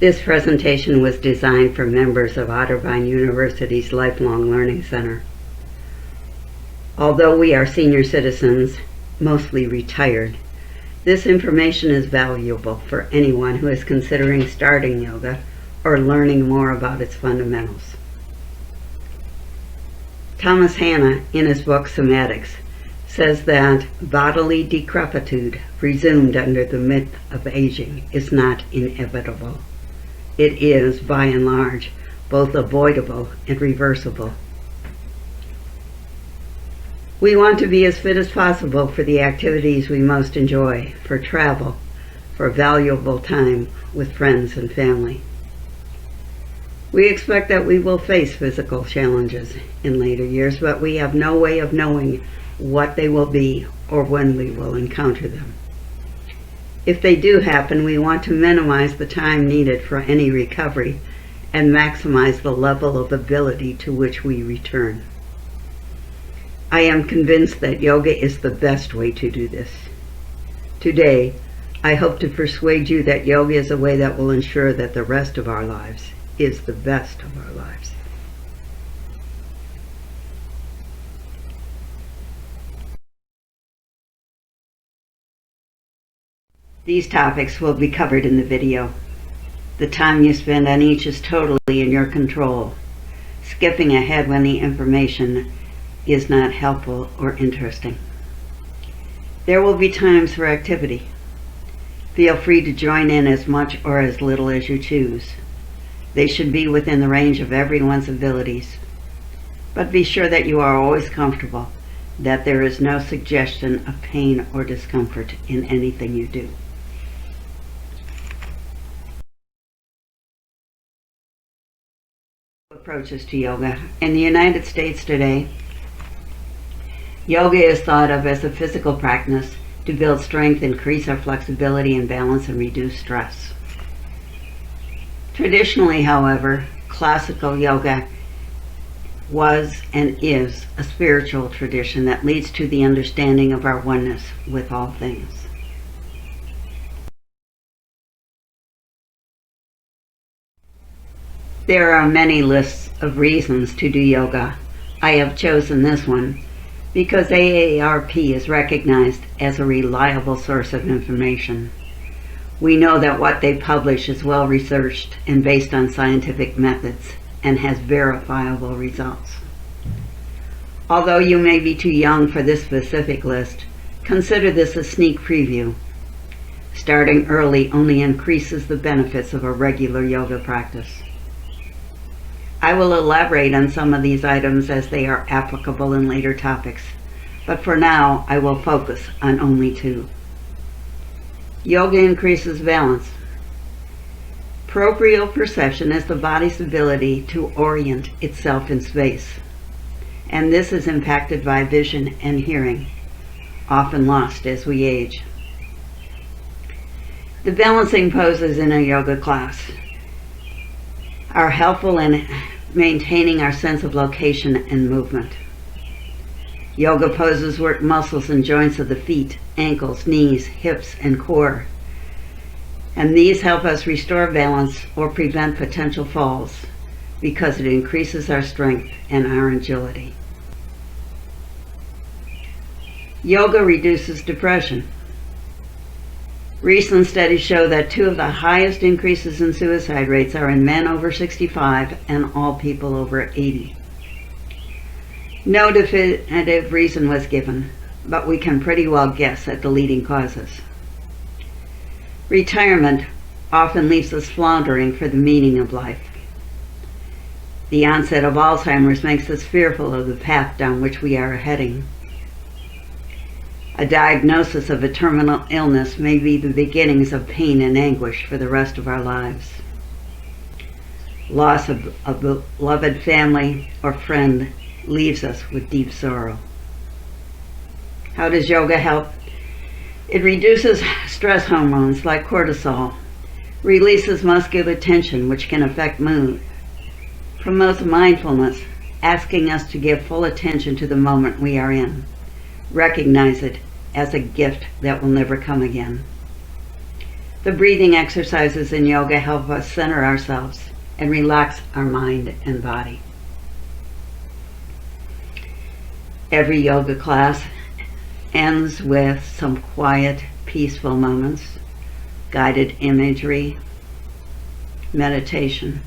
This presentation was designed for members of Otterbein University's Lifelong Learning Center. Although we are senior citizens, mostly retired, this information is valuable for anyone who is considering starting yoga or learning more about its fundamentals. Thomas Hanna, in his book Somatics, says that bodily decrepitude presumed under the myth of aging is not inevitable. It is, by and large, both avoidable and reversible. We want to be as fit as possible for the activities we most enjoy, for travel, for valuable time with friends and family. We expect that we will face physical challenges in later years, but we have no way of knowing what they will be or when we will encounter them. If they do happen, we want to minimize the time needed for any recovery and maximize the level of ability to which we return. I am convinced that yoga is the best way to do this. Today, I hope to persuade you that yoga is a way that will ensure that the rest of our lives is the best of our lives. These topics will be covered in the video. The time you spend on each is totally in your control. Skipping ahead when the information is not helpful or interesting. There will be times for activity. Feel free to join in as much or as little as you choose. They should be within the range of everyone's abilities. But be sure that you are always comfortable, that there is no suggestion of pain or discomfort in anything you do. Approaches to yoga. In the United States today, yoga is thought of as a physical practice to build strength, increase our flexibility and balance, and reduce stress. Traditionally, however, classical yoga was and is a spiritual tradition that leads to the understanding of our oneness with all things. There are many lists of reasons to do yoga. I have chosen this one because AARP is recognized as a reliable source of information. We know that what they publish is well researched and based on scientific methods and has verifiable results. Although you may be too young for this specific list, consider this a sneak preview. Starting early only increases the benefits of a regular yoga practice. I will elaborate on some of these items as they are applicable in later topics, but for now I will focus on only two. Yoga increases balance. Proprioception is the body's ability to orient itself in space, and this is impacted by vision and hearing, often lost as we age. The balancing poses in a yoga class are helpful in maintaining our sense of location and movement. Yoga poses work muscles and joints of the feet, ankles, knees, hips, and core. And these help us restore balance or prevent potential falls because it increases our strength and our agility. Yoga reduces depression. Recent studies show that two of the highest increases in suicide rates are in men over 65 and all people over 80. No definitive reason was given, but we can pretty well guess at the leading causes. Retirement often leaves us floundering for the meaning of life. The onset of Alzheimer's makes us fearful of the path down which we are heading. A diagnosis of a terminal illness may be the beginnings of pain and anguish for the rest of our lives. Loss of a beloved family or friend leaves us with deep sorrow. How does yoga help? It reduces stress hormones like cortisol, releases muscular tension which can affect mood, promotes mindfulness, asking us to give full attention to the moment we are in. Recognize it as a gift that will never come again. The breathing exercises in yoga help us center ourselves and relax our mind and body. Every yoga class ends with some quiet, peaceful moments, guided imagery, meditation,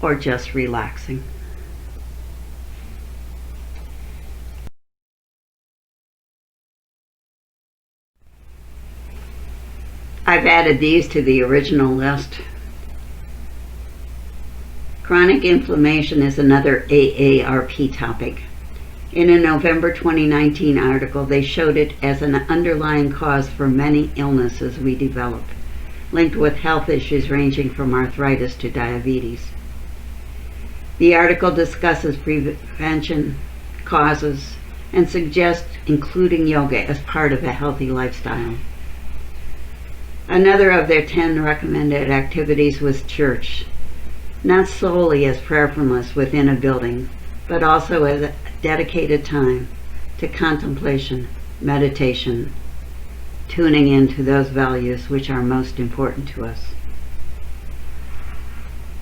or just relaxing. I've added these to the original list. Chronic inflammation is another AARP topic. In a November 2019 article, they showed it as an underlying cause for many illnesses we develop, linked with health issues ranging from arthritis to diabetes. The article discusses prevention, causes, and suggests including yoga as part of a healthy lifestyle. Another of their 10 recommended activities was church, not solely as prayerfulness within a building, but also as a dedicated time to contemplation, meditation, tuning into those values which are most important to us.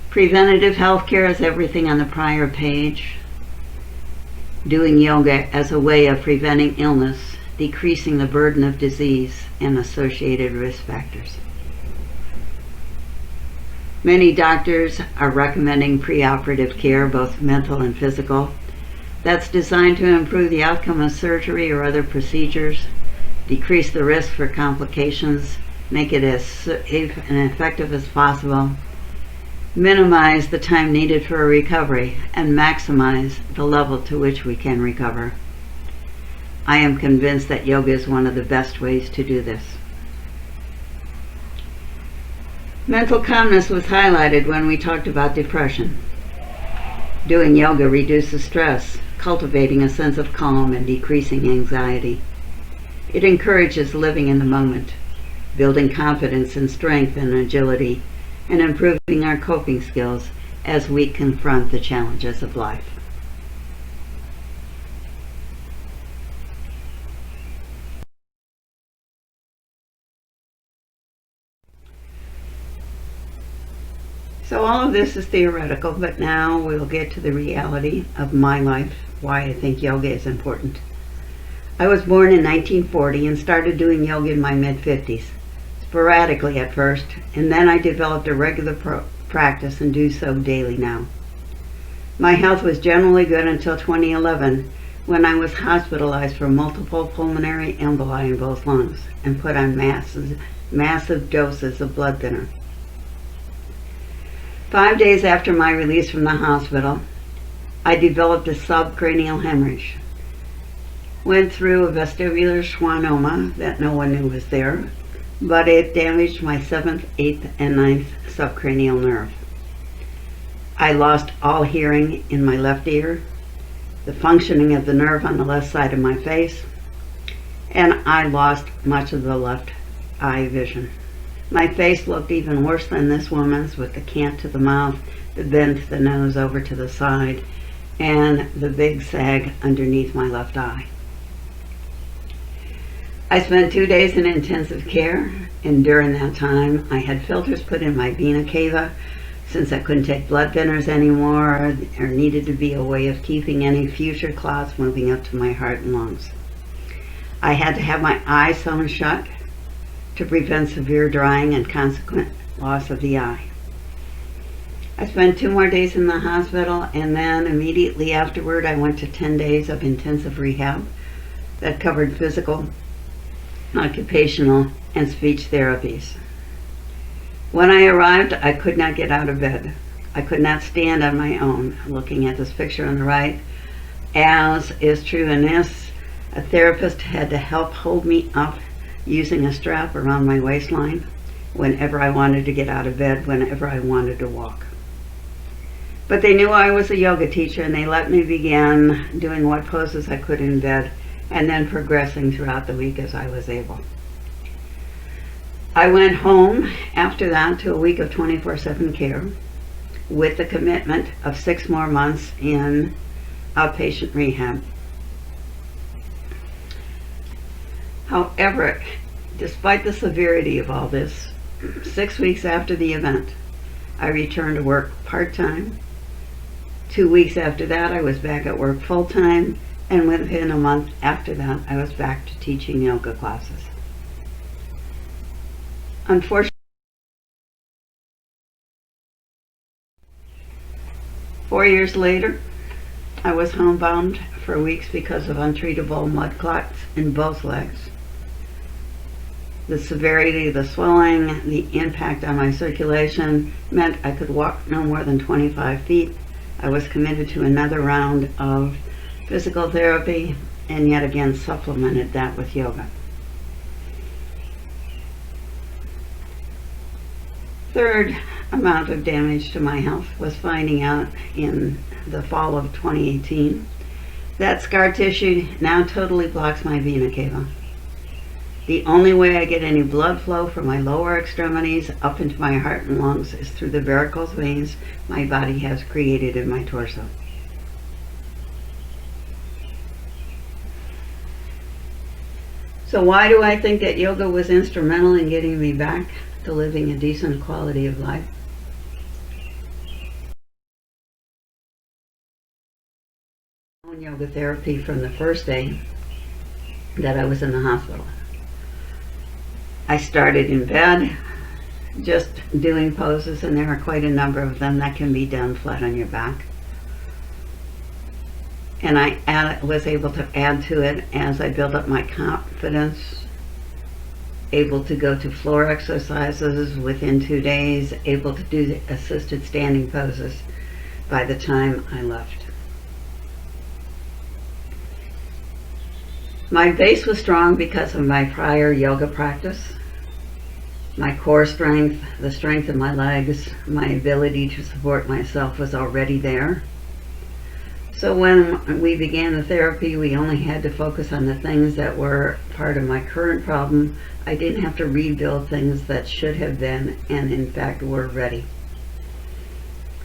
Preventative healthcare is everything on the prior page. Doing yoga as a way of preventing illness, decreasing the burden of disease and associated risk factors. Many doctors are recommending preoperative care, both mental and physical, that's designed to improve the outcome of surgery or other procedures, decrease the risk for complications, make it as safe and effective as possible, minimize the time needed for a recovery, and maximize the level to which we can recover. I am convinced that yoga is one of the best ways to do this. Mental calmness was highlighted when we talked about depression. Doing yoga reduces stress, cultivating a sense of calm and decreasing anxiety. It encourages living in the moment, building confidence and strength and agility, and improving our coping skills as we confront the challenges of life. So all of this is theoretical, but now we'll get to the reality of my life, why I think yoga is important. I was born in 1940 and started doing yoga in my mid-50s, sporadically at first, and then I developed a regular practice and do so daily now. My health was generally good until 2011, when I was hospitalized for multiple pulmonary emboli in both lungs and put on massive doses of blood thinner. 5 days after my release from the hospital, I developed a subcranial hemorrhage. Went through a vestibular schwannoma that no one knew was there, but it damaged my 7th, 8th, and 9th subcranial nerve. I lost all hearing in my left ear, the functioning of the nerve on the left side of my face, and I lost much of the left eye vision. My face looked even worse than this woman's, with the cant to the mouth, the bend to the nose over to the side, and the big sag underneath my left eye. I spent 2 days in intensive care, and during that time I had filters put in my vena cava since I couldn't take blood thinners anymore, or needed to be a way of keeping any future clots moving up to my heart and lungs. I had to have my eye sewn shut to prevent severe drying and consequent loss of the eye. I spent 2 more days in the hospital, and then immediately afterward I went to 10 days of intensive rehab that covered physical, occupational, and speech therapies. When I arrived, I could not get out of bed. I could not stand on my own. Looking at this picture on the right, as is true in this, a therapist had to help hold me up using a strap around my waistline whenever I wanted to get out of bed, whenever I wanted to walk. But they knew I was a yoga teacher, and they let me begin doing what poses I could in bed, and then progressing throughout the week as I was able. I went home after that to a week of 24/7 care with the commitment of 6 more months in outpatient rehab. However, despite the severity of all this, 6 weeks after the event, I returned to work part-time. 2 weeks after that, I was back at work full-time, and within a month after that, I was back to teaching yoga classes. Unfortunately, 4 years later, I was homebound for weeks because of untreatable mud clots in both legs. The severity of the swelling, the impact on my circulation meant I could walk no more than 25 feet. I was committed to another round of physical therapy and yet again supplemented that with yoga. Third amount of damage to my health was finding out in the fall of 2018 that scar tissue now totally blocks my vena cava. The only way I get any blood flow from my lower extremities up into my heart and lungs is through the varicose veins my body has created in my torso. So why do I think that yoga was instrumental in getting me back to living a decent quality of life? Yoga therapy from the first day that I was in the hospital. I started in bed, just doing poses, and there are quite a number of them that can be done flat on your back. And I was able to add to it as I built up my confidence, able to go to floor exercises within 2 days, able to do the assisted standing poses by the time I left. My base was strong because of my prior yoga practice. My core strength, the strength of my legs, my ability to support myself was already there. So when we began the therapy, we only had to focus on the things that were part of my current problem. I didn't have to rebuild things that should have been and in fact were ready.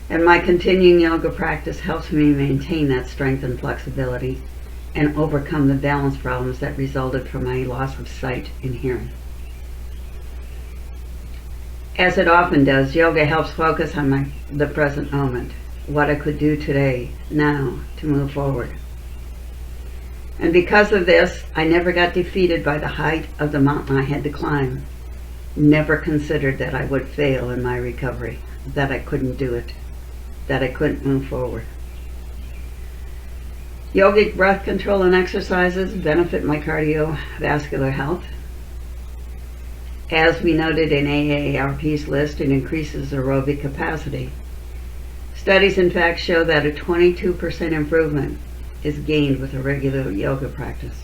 And my continuing yoga practice helps me maintain that strength and flexibility and overcome the balance problems that resulted from my loss of sight and hearing. As it often does, yoga helps focus on the present moment, what I could do today, now, to move forward. And because of this, I never got defeated by the height of the mountain I had to climb. Never considered that I would fail in my recovery, that I couldn't do it, that I couldn't move forward. Yogic breath control and exercises benefit my cardiovascular health. As we noted in AARP's list, it increases aerobic capacity. Studies, in fact, show that a 22% improvement is gained with a regular yoga practice.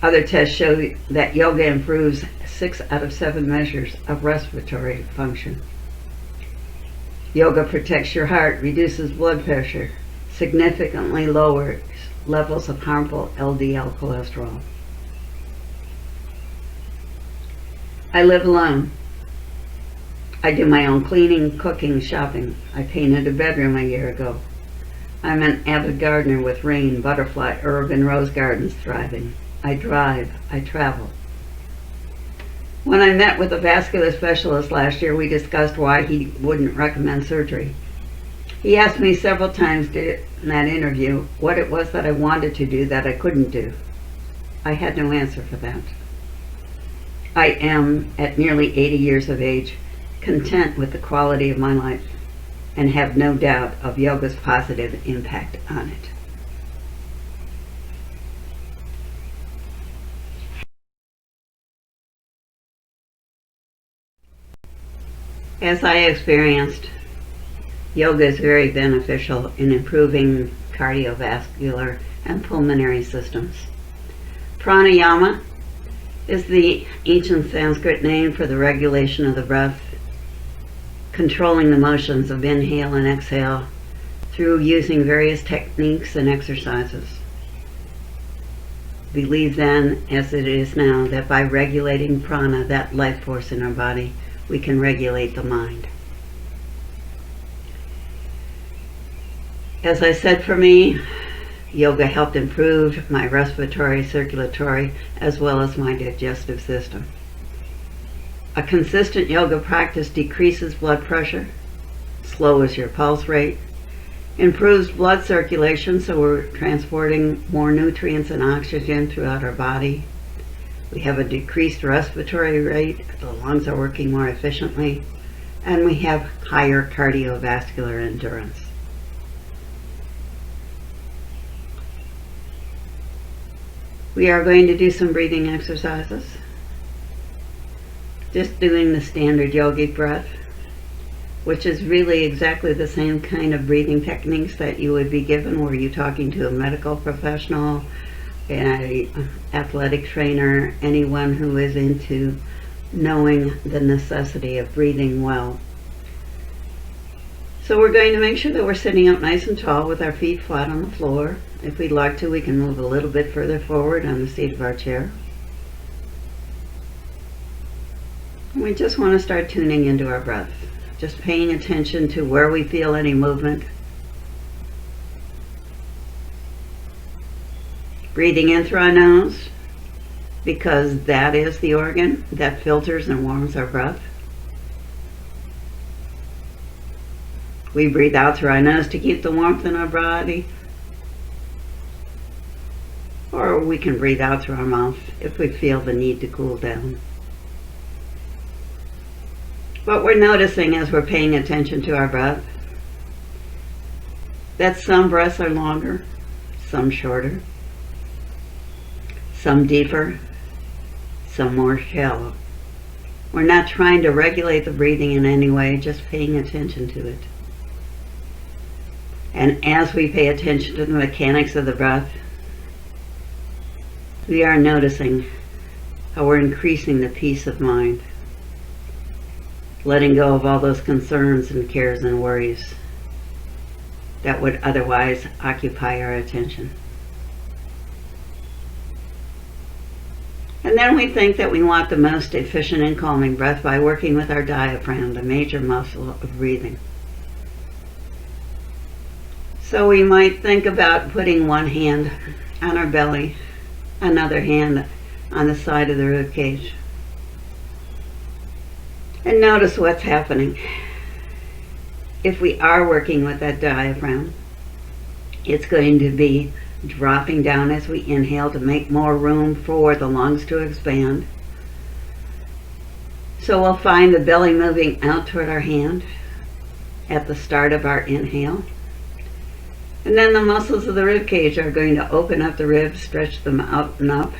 Other tests show that yoga improves 6 out of 7 measures of respiratory function. Yoga protects your heart, reduces blood pressure, significantly lowers levels of harmful LDL cholesterol. I live alone. I do my own cleaning, cooking, shopping. I painted a bedroom a year ago. I'm an avid gardener with rain, butterfly, herb, and rose gardens thriving. I drive. I travel. When I met with a vascular specialist last year, we discussed why he wouldn't recommend surgery. He asked me several times in that interview what it was that I wanted to do that I couldn't do. I had no answer for that. I am, at nearly 80 years of age, content with the quality of my life and have no doubt of yoga's positive impact on it. As I experienced, yoga is very beneficial in improving cardiovascular and pulmonary systems. Pranayama is the ancient Sanskrit name for the regulation of the breath, controlling the motions of inhale and exhale through using various techniques and exercises. Believe then, as it is now, that by regulating prana, that life force in our body, we can regulate the mind. As I said, for me, yoga helped improve my respiratory, circulatory, as well as my digestive system. A consistent yoga practice decreases blood pressure, slows your pulse rate, improves blood circulation so we're transporting more nutrients and oxygen throughout our body. We have a decreased respiratory rate, the lungs are working more efficiently, and we have higher cardiovascular endurance. We are going to do some breathing exercises. Just doing the standard yogic breath, which is really exactly the same kind of breathing techniques that you would be given were you talking to a medical professional, an athletic trainer, anyone who is into knowing the necessity of breathing well. So we're going to make sure that we're sitting up nice and tall with our feet flat on the floor. If we'd like to, we can move a little bit further forward on the seat of our chair. We just want to start tuning into our breath, just paying attention to where we feel any movement. Breathing in through our nose, because that is the organ that filters and warms our breath. We breathe out through our nose to keep the warmth in our body, or we can breathe out through our mouth if we feel the need to cool down. What we're noticing as we're paying attention to our breath, that some breaths are longer, some shorter, some deeper, some more shallow. We're not trying to regulate the breathing in any way, just paying attention to it. And as we pay attention to the mechanics of the breath, we are noticing how we're increasing the peace of mind, letting go of all those concerns and cares and worries that would otherwise occupy our attention. And then we think that we want the most efficient and calming breath by working with our diaphragm, the major muscle of breathing. So we might think about putting one hand on our belly, another hand on the side of the rib cage. And notice what's happening. If we are working with that diaphragm, it's going to be dropping down as we inhale to make more room for the lungs to expand. So we'll find the belly moving out toward our hand at the start of our inhale. And then the muscles of the rib cage are going to open up the ribs, stretch them out and up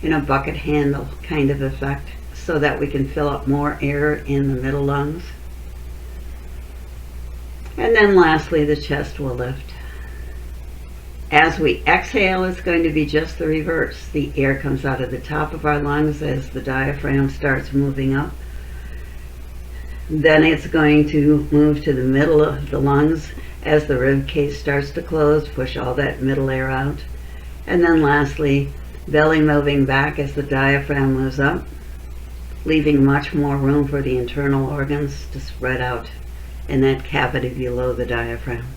in a bucket handle kind of effect, so that we can fill up more air in the middle lungs. And then lastly, the chest will lift. As we exhale, it's going to be just the reverse. The air comes out of the top of our lungs as the diaphragm starts moving up. Then it's going to move to the middle of the lungs as the rib cage starts to close, push all that middle air out. And then lastly, belly moving back as the diaphragm moves up, leaving much more room for the internal organs to spread out in that cavity below the diaphragm.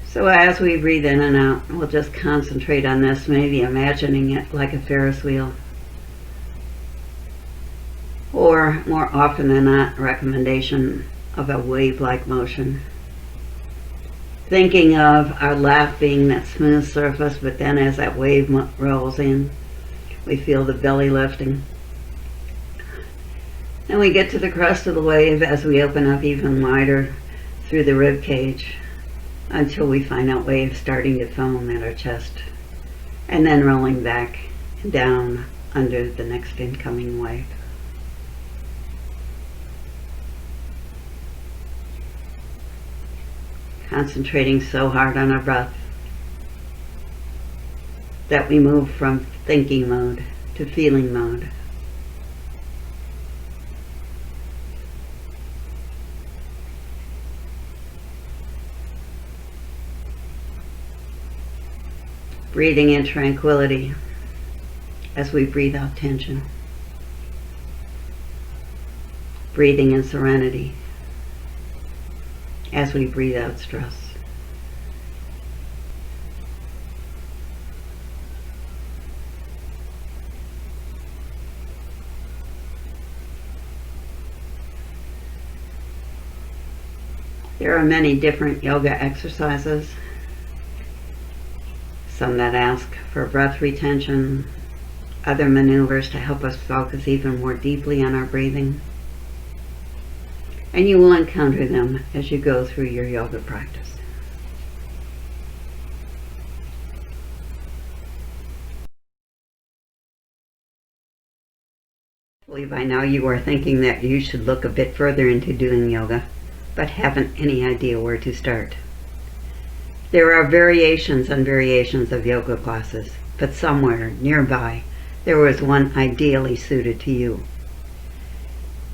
So as we breathe in and out, we'll just concentrate on this, maybe imagining it like a Ferris wheel. Or more often than not, recommendation of a wave-like motion. Thinking of our lap being that smooth surface, but then as that wave rolls in, we feel the belly lifting. And we get to the crest of the wave as we open up even wider through the rib cage until we find that wave starting to foam at our chest, and then rolling back down under the next incoming wave. Concentrating so hard on our breath that we move from thinking mode to feeling mode. Breathing in tranquility as we breathe out tension. Breathing in serenity as we breathe out stress. There are many different yoga exercises, some that ask for breath retention, other maneuvers to help us focus even more deeply on our breathing. And you will encounter them as you go through your yoga practice. Hopefully by now you are thinking that you should look a bit further into doing yoga, but haven't any idea where to start. There are variations and variations of yoga classes, but somewhere nearby there was one ideally suited to you.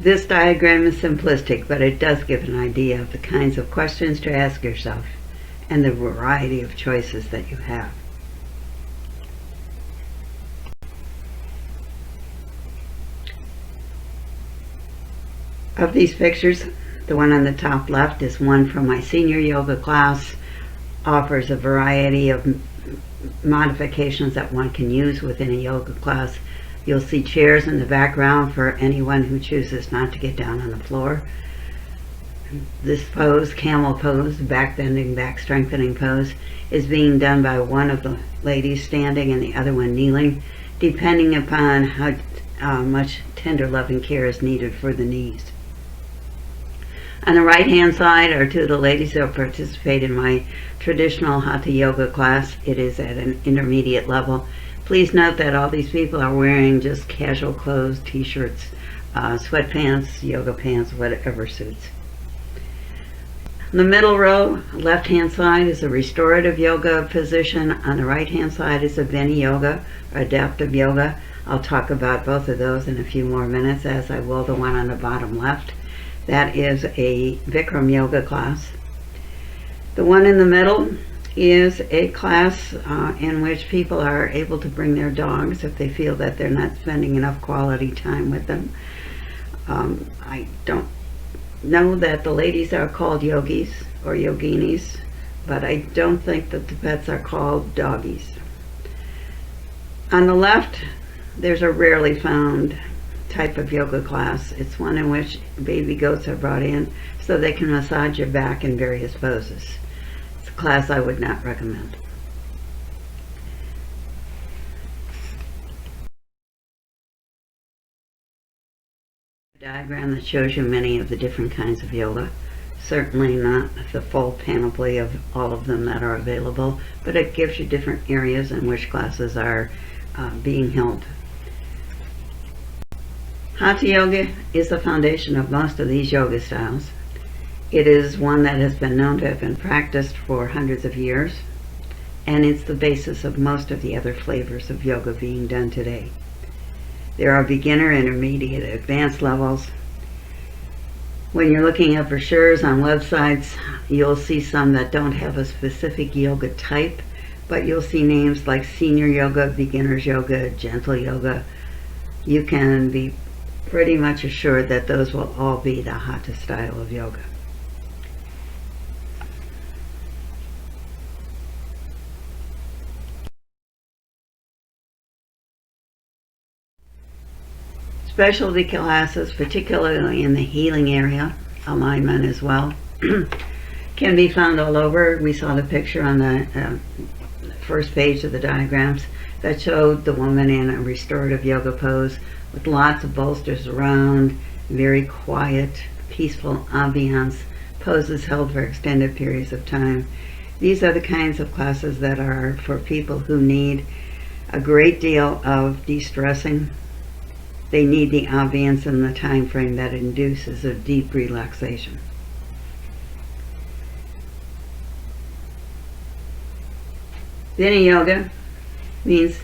This diagram is simplistic, but it does give an idea of the kinds of questions to ask yourself and the variety of choices that you have. Of these pictures, the one on the top left is one from my senior yoga class, offers a variety of modifications that one can use within a yoga class. You'll see chairs in the background for anyone who chooses not to get down on the floor. This pose, camel pose, back bending, back strengthening pose, is being done by one of the ladies standing and the other one kneeling, depending upon how much tender loving care is needed for the knees. On the right hand side are two of the ladies who participate in my traditional Hatha yoga class. It is at an intermediate level. Please note that all these people are wearing just casual clothes, t-shirts, sweatpants, yoga pants, whatever suits. The middle row, left hand side, is a restorative yoga position. On the right hand side is a Vini yoga, or adaptive yoga. I'll talk about both of those in a few more minutes, as I will the one on the bottom left. That is a Bikram yoga class. The one in the middle is a class in which people are able to bring their dogs if they feel that they're not spending enough quality time with them. I don't know that the ladies are called yogis or yoginis, but I don't think that the pets are called doggies. On the left, there's a rarely found type of yoga class. It's one in which baby goats are brought in so they can massage your back in various poses. It's a class I would not recommend. A diagram that shows you many of the different kinds of yoga. Certainly not the full panoply of all of them that are available, but it gives you different areas in which classes are being held. Hatha yoga is the foundation of most of these yoga styles. It is one that has been known to have been practiced for hundreds of years, and it's the basis of most of the other flavors of yoga being done today. There are beginner, intermediate, advanced levels. When you're looking at brochures on websites, you'll see some that don't have a specific yoga type, but you'll see names like senior yoga, beginner's yoga, gentle yoga. You can be pretty much assured that those will all be the Hatha style of yoga. Specialty classes, particularly in the healing area, alignment as well, can be found all over. We saw the picture on the first page of the diagrams that showed the woman in a restorative yoga pose with lots of bolsters around, very quiet, peaceful ambiance, poses held for extended periods of time. These are the kinds of classes that are for people who need a great deal of de-stressing. They need the ambience and the time frame that induces a deep relaxation. Vini yoga means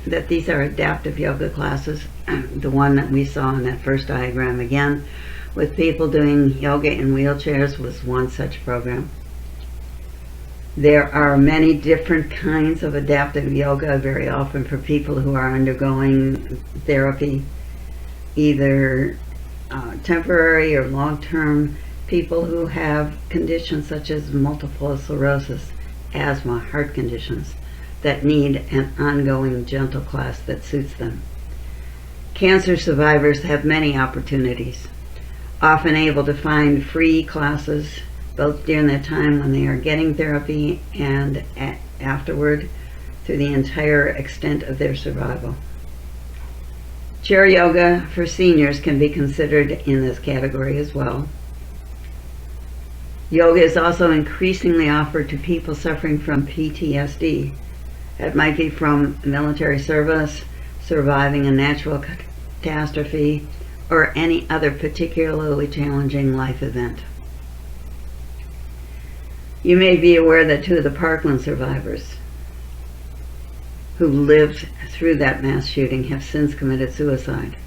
that these are adaptive yoga classes. The one that we saw in that first diagram again, with people doing yoga in wheelchairs, was one such program. There are many different kinds of adaptive yoga, very often for people who are undergoing therapy, either temporary or long-term, people who have conditions such as multiple sclerosis, asthma, heart conditions, that need an ongoing gentle class that suits them. Cancer survivors have many opportunities, often able to find free classes both during the time when they are getting therapy and afterward through the entire extent of their survival. Chair yoga for seniors can be considered in this category as well. Yoga is also increasingly offered to people suffering from PTSD. It might be from military service, surviving a natural catastrophe, or any other particularly challenging life event. You may be aware that 2 of the Parkland survivors who lived through that mass shooting have since committed suicide.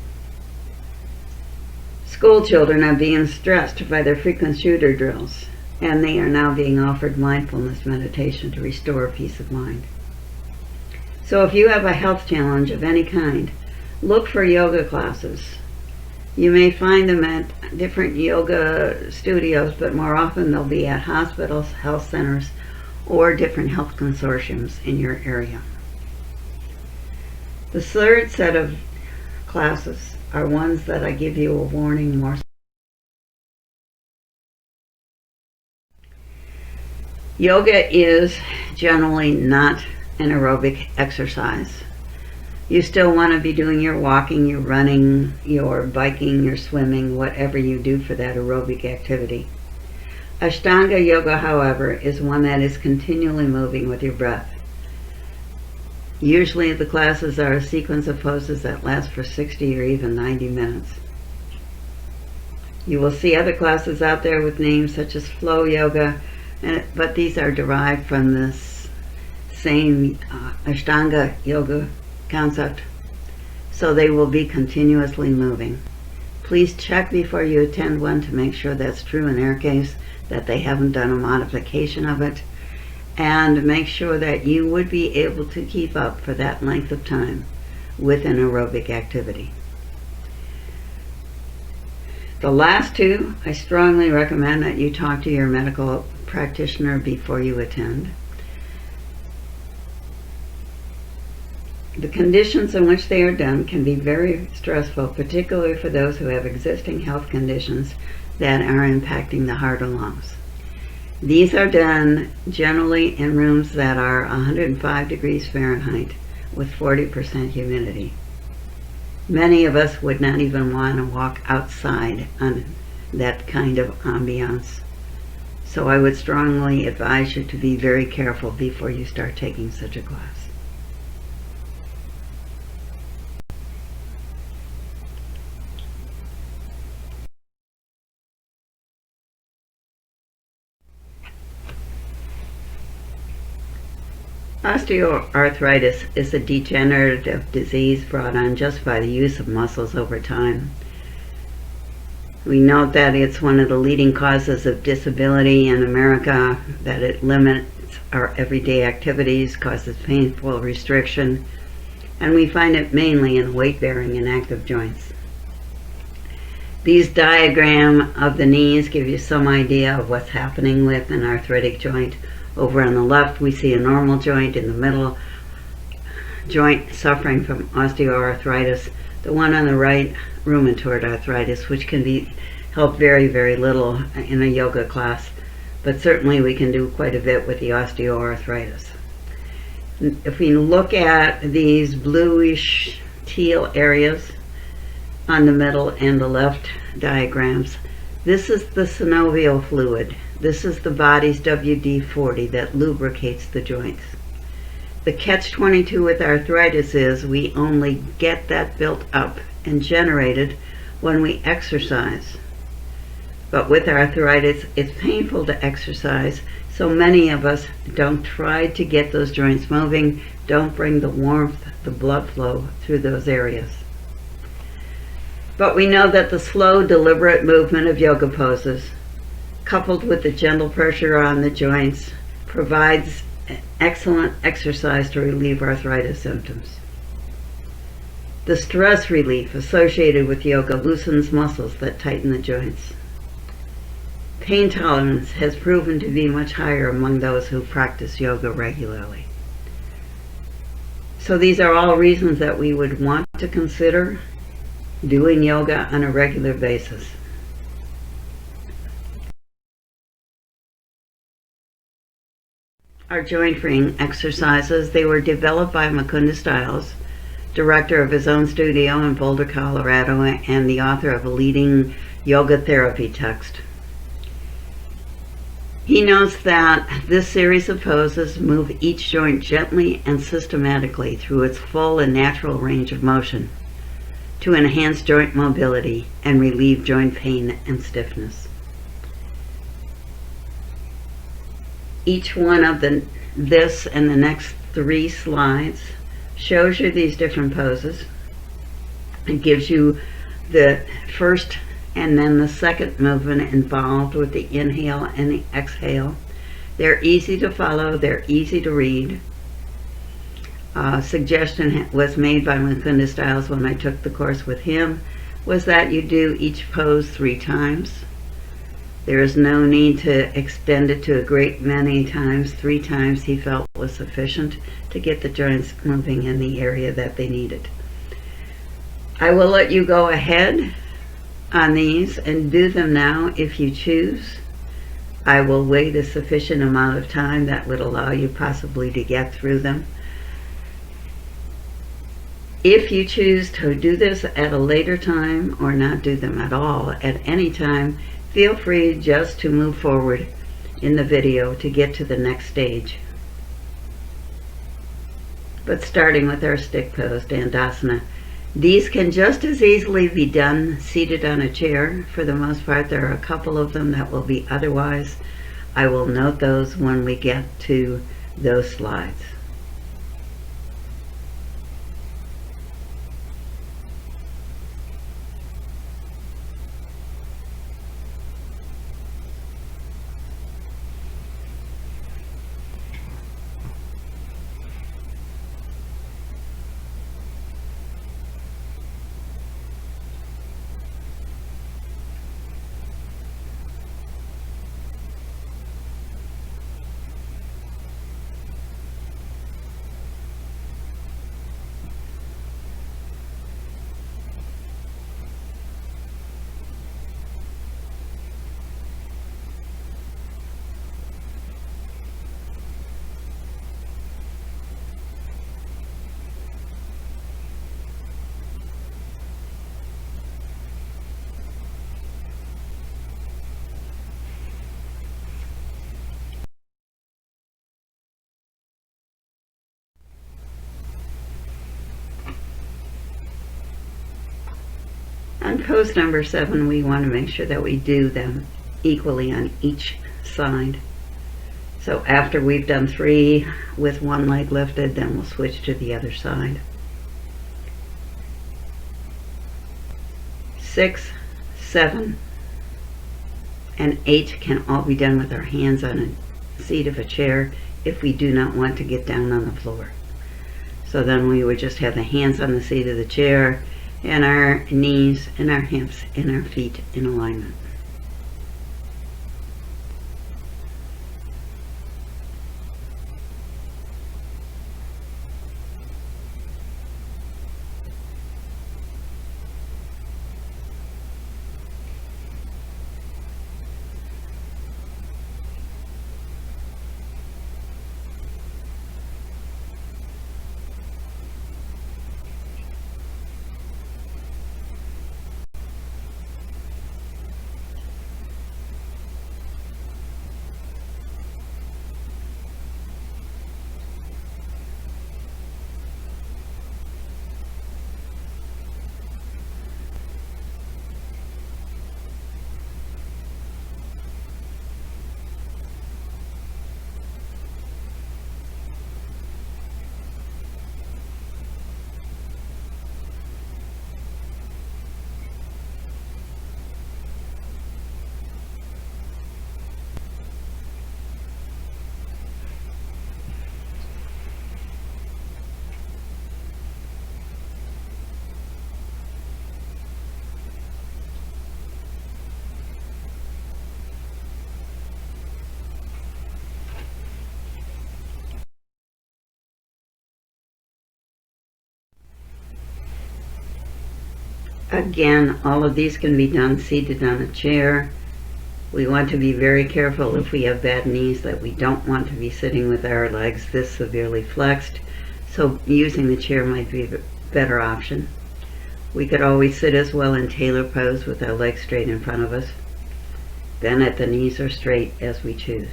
School children are being stressed by their frequent shooter drills, and they are now being offered mindfulness meditation to restore peace of mind. So if you have a health challenge of any kind, look for yoga classes. You may find them at different yoga studios, but more often they'll be at hospitals, health centers, or different health consortiums in your area. The third set of classes are ones that I give you a warning more. Yoga is generally not an aerobic exercise. You still want to be doing your walking, your running, your biking, your swimming, whatever you do for that aerobic activity. Ashtanga Yoga, however, is one that is continually moving with your breath. Usually the classes are a sequence of poses that last for 60 or even 90 minutes. You will see other classes out there with names such as flow yoga, but these are derived from this same Ashtanga Yoga concept, so they will be continuously moving. Please check before you attend one to make sure that's true in their case, that they haven't done a modification of it, and make sure that you would be able to keep up for that length of time with an aerobic activity. The last 2, I strongly recommend that you talk to your medical practitioner before you attend. The conditions in which they are done can be very stressful, particularly for those who have existing health conditions that are impacting the heart or lungs. These are done generally in rooms that are 105 degrees Fahrenheit with 40% humidity. Many of us would not even want to walk outside on that kind of ambiance. So I would strongly advise you to be very careful before you start taking such a class. Osteoarthritis is a degenerative disease brought on just by the use of muscles over time. We note that it's one of the leading causes of disability in America, that it limits our everyday activities, causes painful restriction, and we find it mainly in weight-bearing and active joints. These diagrams of the knees give you some idea of what's happening with an arthritic joint. Over on the left, we see a normal joint. In the middle, joint suffering from osteoarthritis. The one on the right, rheumatoid arthritis, which can be helped very, very little in a yoga class, but certainly we can do quite a bit with the osteoarthritis. If we look at these bluish teal areas on the middle and the left diagrams, this is the synovial fluid. This is the body's WD-40 that lubricates the joints. The catch-22 with arthritis is we only get that built up and generated when we exercise. But with arthritis, it's painful to exercise, so many of us don't try to get those joints moving, don't bring the warmth, the blood flow through those areas. But we know that the slow, deliberate movement of yoga poses, coupled with the gentle pressure on the joints, provides excellent exercise to relieve arthritis symptoms. The stress relief associated with yoga loosens muscles that tighten the joints. Pain tolerance has proven to be much higher among those who practice yoga regularly. So these are all reasons that we would want to consider doing yoga on a regular basis. are joint freeing exercises. They were developed by Mukunda Stiles, director of his own studio in Boulder, Colorado, and the author of a leading yoga therapy text. He notes that this series of poses move each joint gently and systematically through its full and natural range of motion to enhance joint mobility and relieve joint pain and stiffness. Each one of this and the next 3 slides shows you these different poses. It gives you the first and then the second movement involved with the inhale and the exhale. They're easy to follow, they're easy to read. Suggestion was made by Mukunda Stiles when I took the course with him was that you do each pose 3 times. There is no need to extend it to a great many times. 3 times he felt was sufficient to get the joints moving in the area that they needed. I will let you go ahead on these and do them now if you choose. I will wait a sufficient amount of time that would allow you possibly to get through them. If you choose to do this at a later time or not do them at all at any time, feel free just to move forward in the video to get to the next stage. But starting with our stick pose, Dandasana. These can just as easily be done seated on a chair. For the most part, there are a couple of them that will be otherwise. I will note those when we get to those slides. On pose number 7, we want to make sure that we do them equally on each side. So after we've done 3 with one leg lifted, then we'll switch to the other side. 6, 7, and 8 can all be done with our hands on a seat of a chair if we do not want to get down on the floor. So then we would just have the hands on the seat of the chair and our knees and our hips and our feet in alignment. Again, all of these can be done seated on a chair. We want to be very careful if we have bad knees that we don't want to be sitting with our legs this severely flexed, so using the chair might be a better option. We could always sit as well in tailor pose with our legs straight in front of us. Then at the knees are straight as we choose.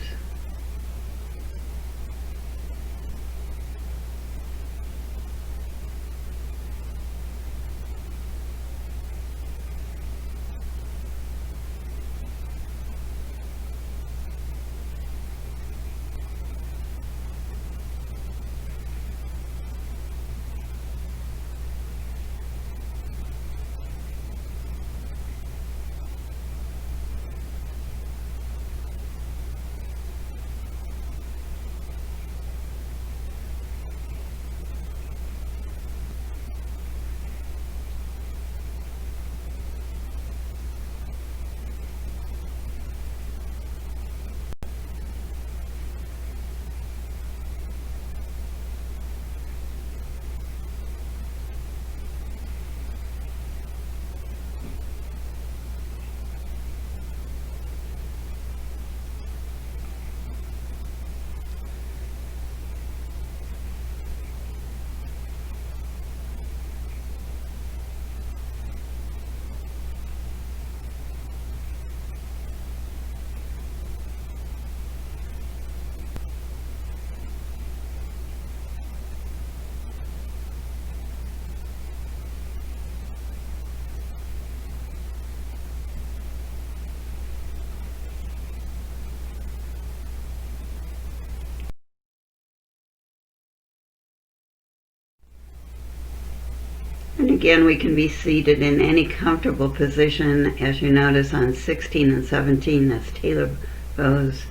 And again, we can be seated in any comfortable position. As you notice on 16 and 17, that's tailor pose.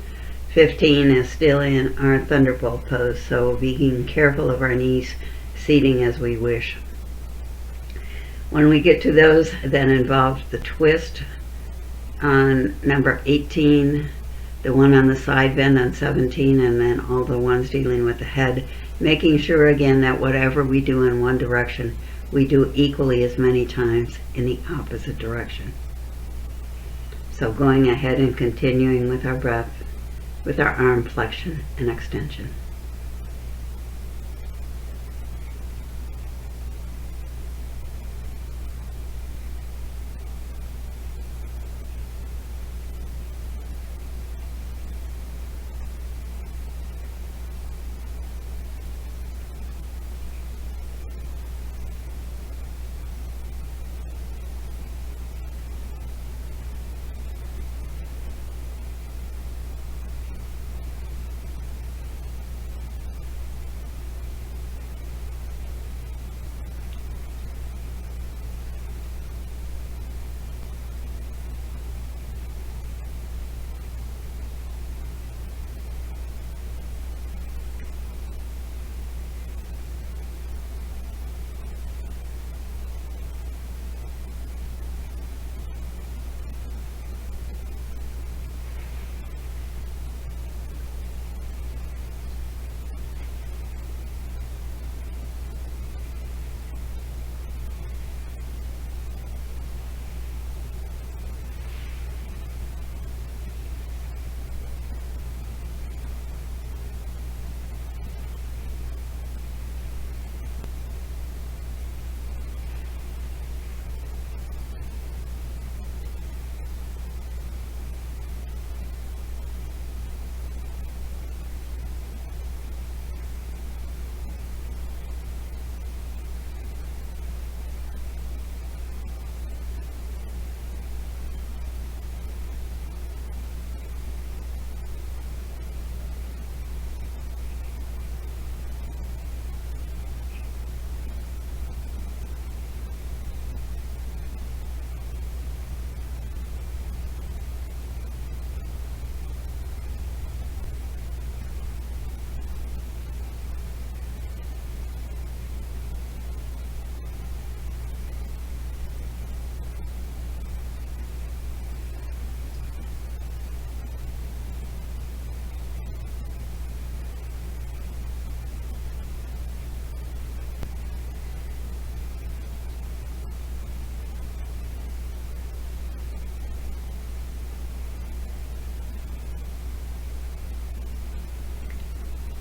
15 is still in our thunderbolt pose, so being careful of our knees, seating as we wish. When we get to those that involve the twist on number 18, the one on the side bend on 17, and then all the ones dealing with the head, making sure again that whatever we do in one direction, we do equally as many times in the opposite direction. So going ahead and continuing with our breath, with our arm flexion and extension.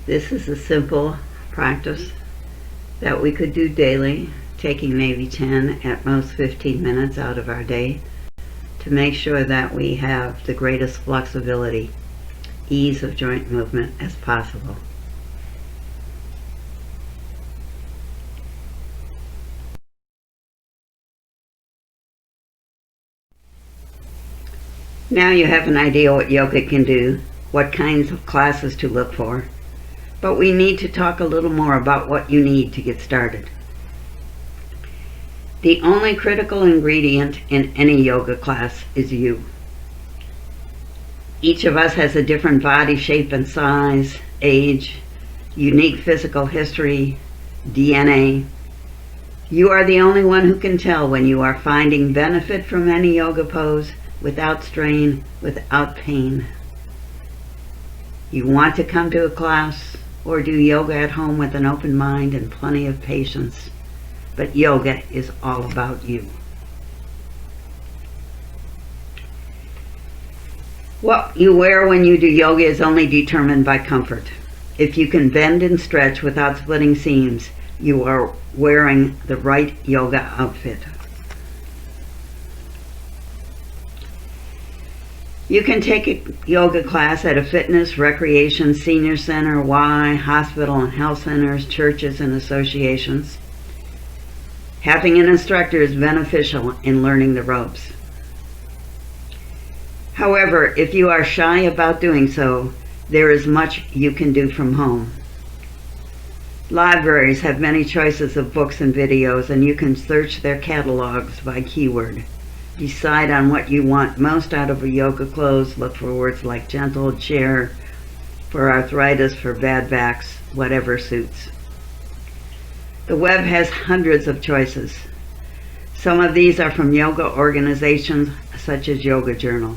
This is a simple practice that we could do daily, taking maybe 10, at most 15 minutes out of our day to make sure that we have the greatest flexibility, ease of joint movement as possible. Now you have an idea what yoga can do, what kinds of classes to look for, but we need to talk a little more about what you need to get started. The only critical ingredient in any yoga class is you. Each of us has a different body shape and size, age, unique physical history, DNA. You are the only one who can tell when you are finding benefit from any yoga pose without strain, without pain. You want to come to a class or do yoga at home with an open mind and plenty of patience, but yoga is all about you. What you wear when you do yoga is only determined by comfort. If you can bend and stretch without splitting seams, you are wearing the right yoga outfit. You can take a yoga class at a fitness, recreation, senior center, hospital and health centers, churches and associations. Having an instructor is beneficial in learning the ropes. However, if you are shy about doing so, there is much you can do from home. Libraries have many choices of books and videos, and you can search their catalogs by keyword. Decide on what you want most out of a yoga clothes. Look for words like gentle, chair, for arthritis, for bad backs, whatever suits. The web has hundreds of choices. Some of these are from yoga organizations such as Yoga Journal.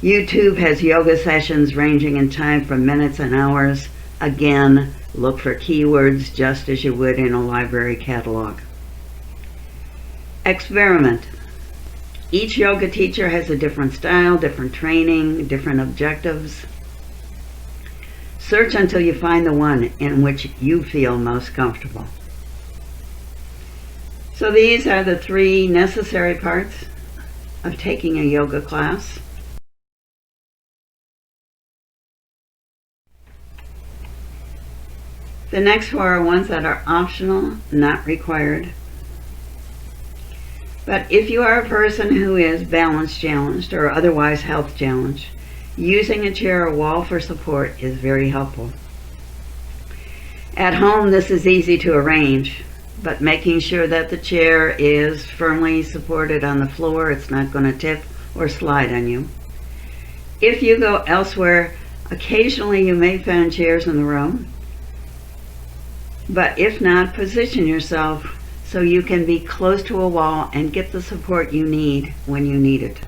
YouTube has yoga sessions ranging in time from minutes and hours. Again, look for keywords just as you would in a library catalog. Experiment. Each yoga teacher has a different style, different training, different objectives. Search until you find the one in which you feel most comfortable. So these are the 3 necessary parts of taking a yoga class. The next 4 are ones that are optional, not required. But if you are a person who is balance challenged or otherwise health challenged, using a chair or wall for support is very helpful. At home, this is easy to arrange, but making sure that the chair is firmly supported on the floor, it's not going to tip or slide on you. If you go elsewhere, occasionally you may find chairs in the room, but if not, position yourself so you can be close to a wall and get the support you need when you need it.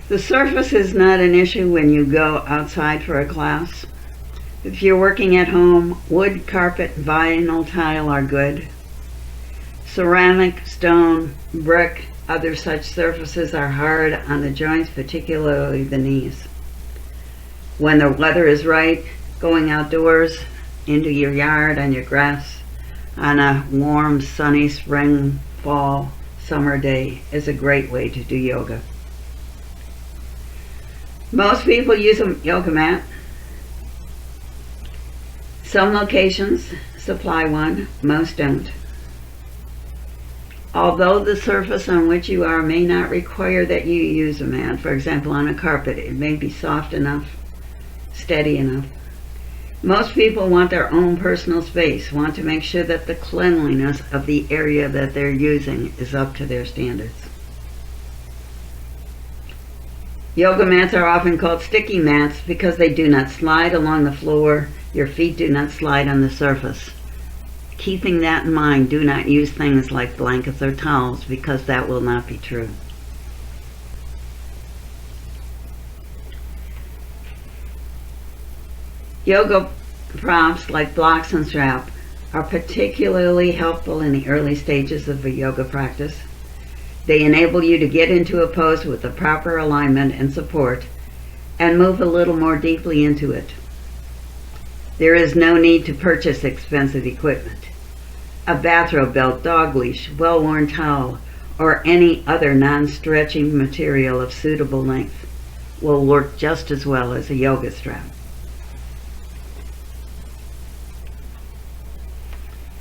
The surface is not an issue when you go outside for a class. If you're working at home, wood, carpet, vinyl tile are good. Ceramic, stone, brick, other such surfaces are hard on the joints, particularly the knees. When the weather is right, going outdoors into your yard on your grass on a warm, sunny spring, fall, summer day is a great way to do yoga. Most people use a yoga mat. Some locations supply one, most don't. Although the surface on which you are may not require that you use a mat, for example on a carpet, it may be soft enough, steady enough. Most people want their own personal space, want to make sure that the cleanliness of the area that they're using is up to their standards. Yoga mats are often called sticky mats because they do not slide along the floor. Your feet do not slide on the surface. Keeping that in mind, do not use things like blankets or towels because that will not be true. Yoga props like blocks and strap are particularly helpful in the early stages of a yoga practice. They enable you to get into a pose with the proper alignment and support and move a little more deeply into it. There is no need to purchase expensive equipment. A bathrobe belt, dog leash, well-worn towel, or any other non-stretching material of suitable length will work just as well as a yoga strap.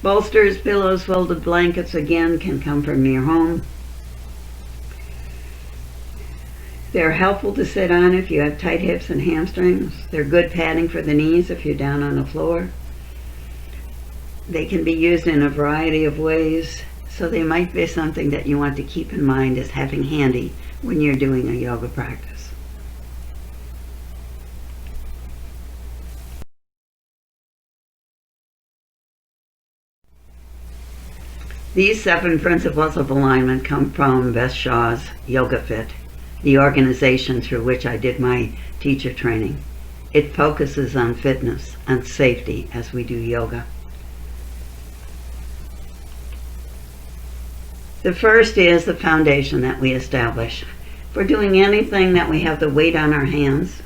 Bolsters, pillows, folded blankets, again, can come from your home. They're helpful to sit on if you have tight hips and hamstrings. They're good padding for the knees if you're down on the floor. They can be used in a variety of ways, so they might be something that you want to keep in mind as having handy when you're doing a yoga practice. These 7 principles of alignment come from Beth Shaw's Yoga Fit, the organization through which I did my teacher training. It focuses on fitness and safety as we do yoga. The first is the foundation that we establish. If we're doing anything that we have the weight on our hands,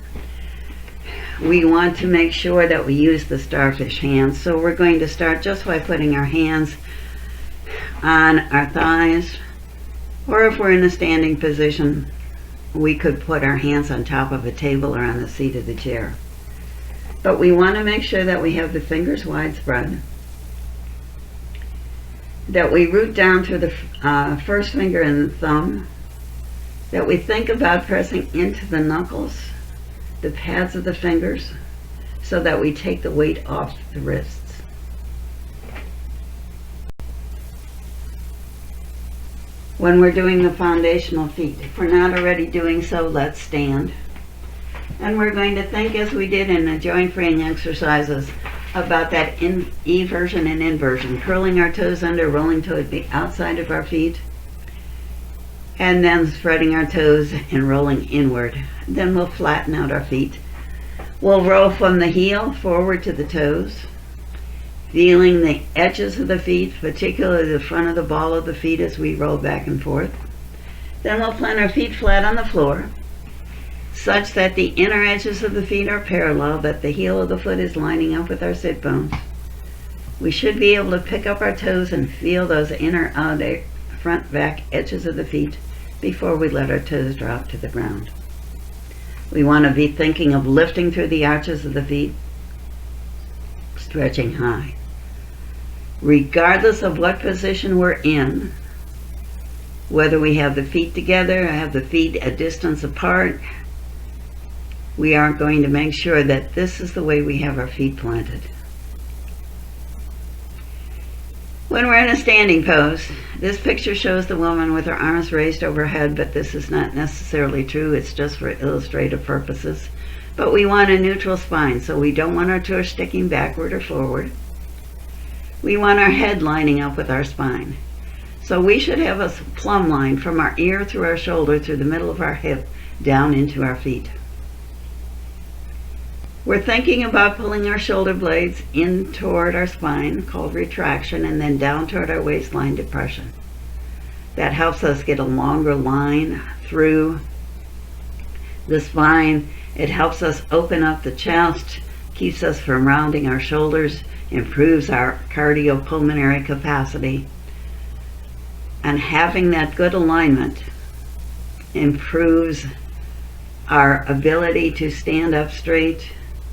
we want to make sure that we use the starfish hands. So we're going to start just by putting our hands on our thighs, or if we're in a standing position, we could put our hands on top of a table or on the seat of the chair. But we want to make sure that we have the fingers widespread, that we root down through the first finger and the thumb, that we think about pressing into the knuckles, the pads of the fingers, so that we take the weight off the wrists. When we're doing the foundational feet, if we're not already doing so, let's stand. And we're going to think, as we did in the joint freeing exercises, about that eversion and inversion, curling our toes under, rolling toward the outside of our feet, and then spreading our toes and rolling inward. Then we'll flatten out our feet. We'll roll from the heel forward to the toes, feeling the edges of the feet, particularly the front of the ball of the feet as we roll back and forth. Then we'll plant our feet flat on the floor, such that the inner edges of the feet are parallel, that the heel of the foot is lining up with our sit bones. We should be able to pick up our toes and feel those inner outer front back edges of the feet before we let our toes drop to the ground. We want to be thinking of lifting through the arches of the feet, stretching high. Regardless of what position we're in, whether we have the feet together or have the feet a distance apart, we are going to make sure that this is the way we have our feet planted. When we're in a standing pose, this picture shows the woman with her arms raised overhead, but this is not necessarily true. It's just for illustrative purposes. But we want a neutral spine, so we don't want our toes sticking backward or forward. We want our head lining up with our spine. So we should have a plumb line from our ear through our shoulder, through the middle of our hip, down into our feet. We're thinking about pulling our shoulder blades in toward our spine, called retraction, and then down toward our waistline, depression. That helps us get a longer line through the spine. It helps us open up the chest, keeps us from rounding our shoulders, improves our cardiopulmonary capacity. And having that good alignment improves our ability to stand up straight,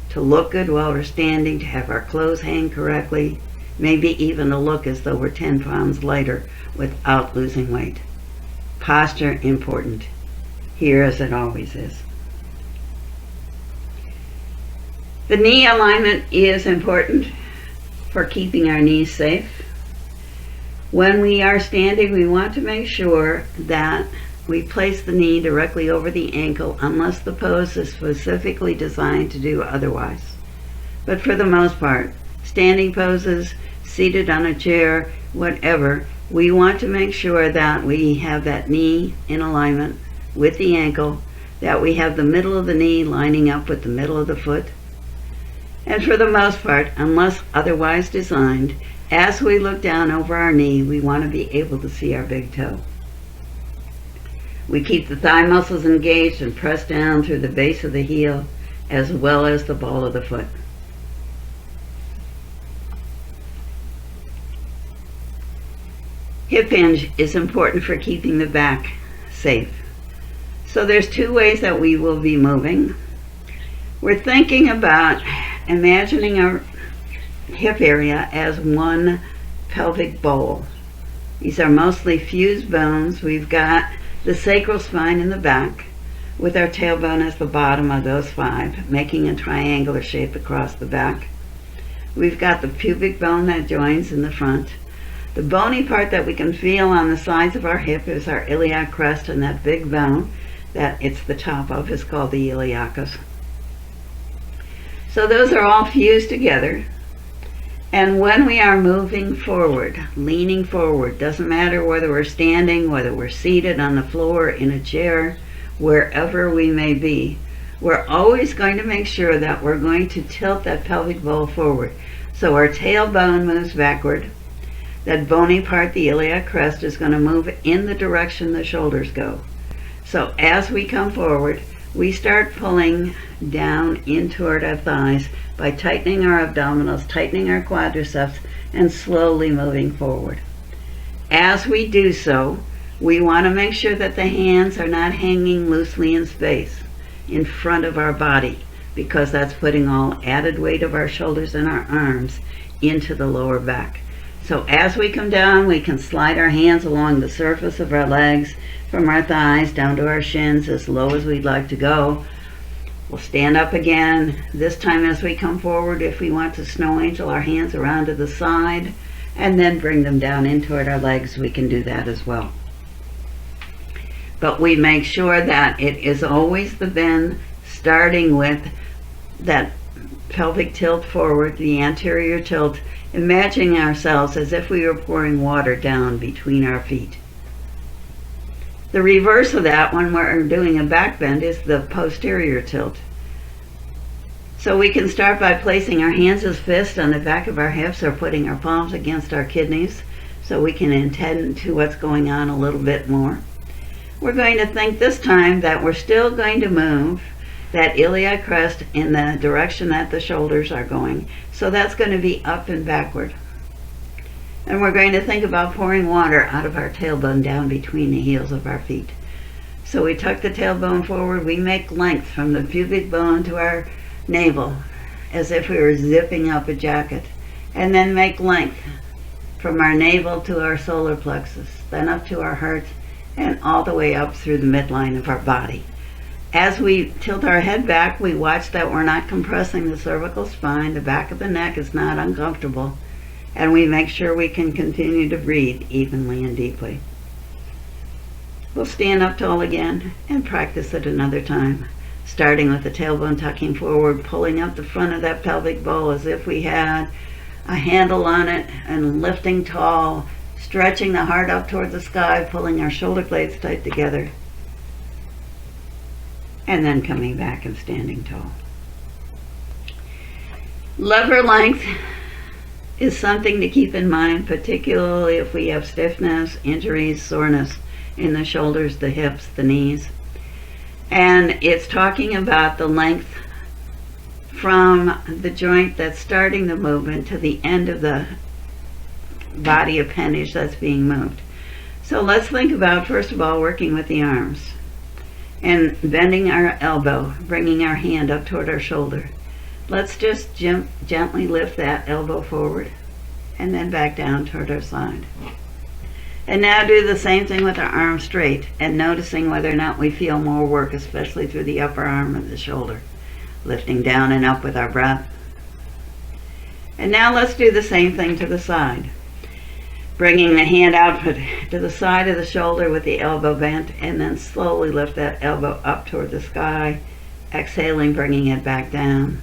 to look good while we're standing, to have our clothes hang correctly, maybe even to look as though we're 10 pounds lighter without losing weight. Posture important here, as it always is. The knee alignment is important for keeping our knees safe. When we are standing, we want to make sure that we place the knee directly over the ankle unless the pose is specifically designed to do otherwise. But for the most part, standing poses, seated on a chair, whatever, we want to make sure that we have that knee in alignment with the ankle, that we have the middle of the knee lining up with the middle of the foot. And for the most part, unless otherwise designed, as we look down over our knee, we want to be able to see our big toe. We keep the thigh muscles engaged and press down through the base of the heel as well as the ball of the foot. Hip hinge is important for keeping the back safe. So there's two ways that we will be moving. We're thinking about imagining our hip area as one pelvic bowl. These are mostly fused bones. We've got the sacral spine in the back with our tailbone as the bottom of those five, making a triangular shape across the back. We've got the pubic bone that joins in the front. The bony part that we can feel on the sides of our hip is our iliac crest, and that big bone that it's the top of is called the iliacus. So those are all fused together. And when we are moving forward, leaning forward, doesn't matter whether we're standing, whether we're seated on the floor, in a chair, wherever we may be, we're always going to make sure that we're going to tilt that pelvic bowl forward. So our tailbone moves backward. That bony part, the iliac crest, is going to move in the direction the shoulders go. So as we come forward, we start pulling down in toward our thighs by tightening our abdominals, tightening our quadriceps, and slowly moving forward. As we do so, we want to make sure that the hands are not hanging loosely in space in front of our body, because that's putting all added weight of our shoulders and our arms into the lower back. So as we come down, we can slide our hands along the surface of our legs, from our thighs down to our shins, as low as we'd like to go. We'll stand up again. This time as we come forward, if we want to snow angel our hands around to the side and then bring them down in toward our legs, we can do that as well. But we make sure that it is always the bend, starting with that pelvic tilt forward, the anterior tilt, imagining ourselves as if we were pouring water down between our feet. The reverse of that, when we're doing a back bend, is the posterior tilt. So we can start by placing our hands as fists on the back of our hips, or putting our palms against our kidneys so we can attend to what's going on a little bit more. We're going to think this time that we're still going to move that iliac crest in the direction that the shoulders are going. So that's going to be up and backward. And we're going to think about pouring water out of our tailbone down between the heels of our feet. So we tuck the tailbone forward. We make length from the pubic bone to our navel, as if we were zipping up a jacket. And then make length from our navel to our solar plexus, then up to our heart, and all the way up through the midline of our body. As we tilt our head back, we watch that we're not compressing the cervical spine. The back of the neck is not uncomfortable. And we make sure we can continue to breathe evenly and deeply. We'll stand up tall again and practice it another time, starting with the tailbone tucking forward, pulling up the front of that pelvic bowl as if we had a handle on it, and lifting tall, stretching the heart up toward the sky, pulling our shoulder blades tight together, and then coming back and standing tall. Lever length is something to keep in mind, particularly if we have stiffness, injuries, soreness in the shoulders, the hips, the knees. And it's talking about the length from the joint that's starting the movement to the end of the body appendage that's being moved. So let's think about, first of all, working with the arms and bending our elbow, bringing our hand up toward our shoulder. Let's just gently lift that elbow forward and then back down toward our side. And now do the same thing with our arms straight, and noticing whether or not we feel more work, especially through the upper arm and the shoulder. Lifting down and up with our breath. And now let's do the same thing to the side. Bringing the hand out to the side of the shoulder with the elbow bent, and then slowly lift that elbow up toward the sky. Exhaling, bringing it back down.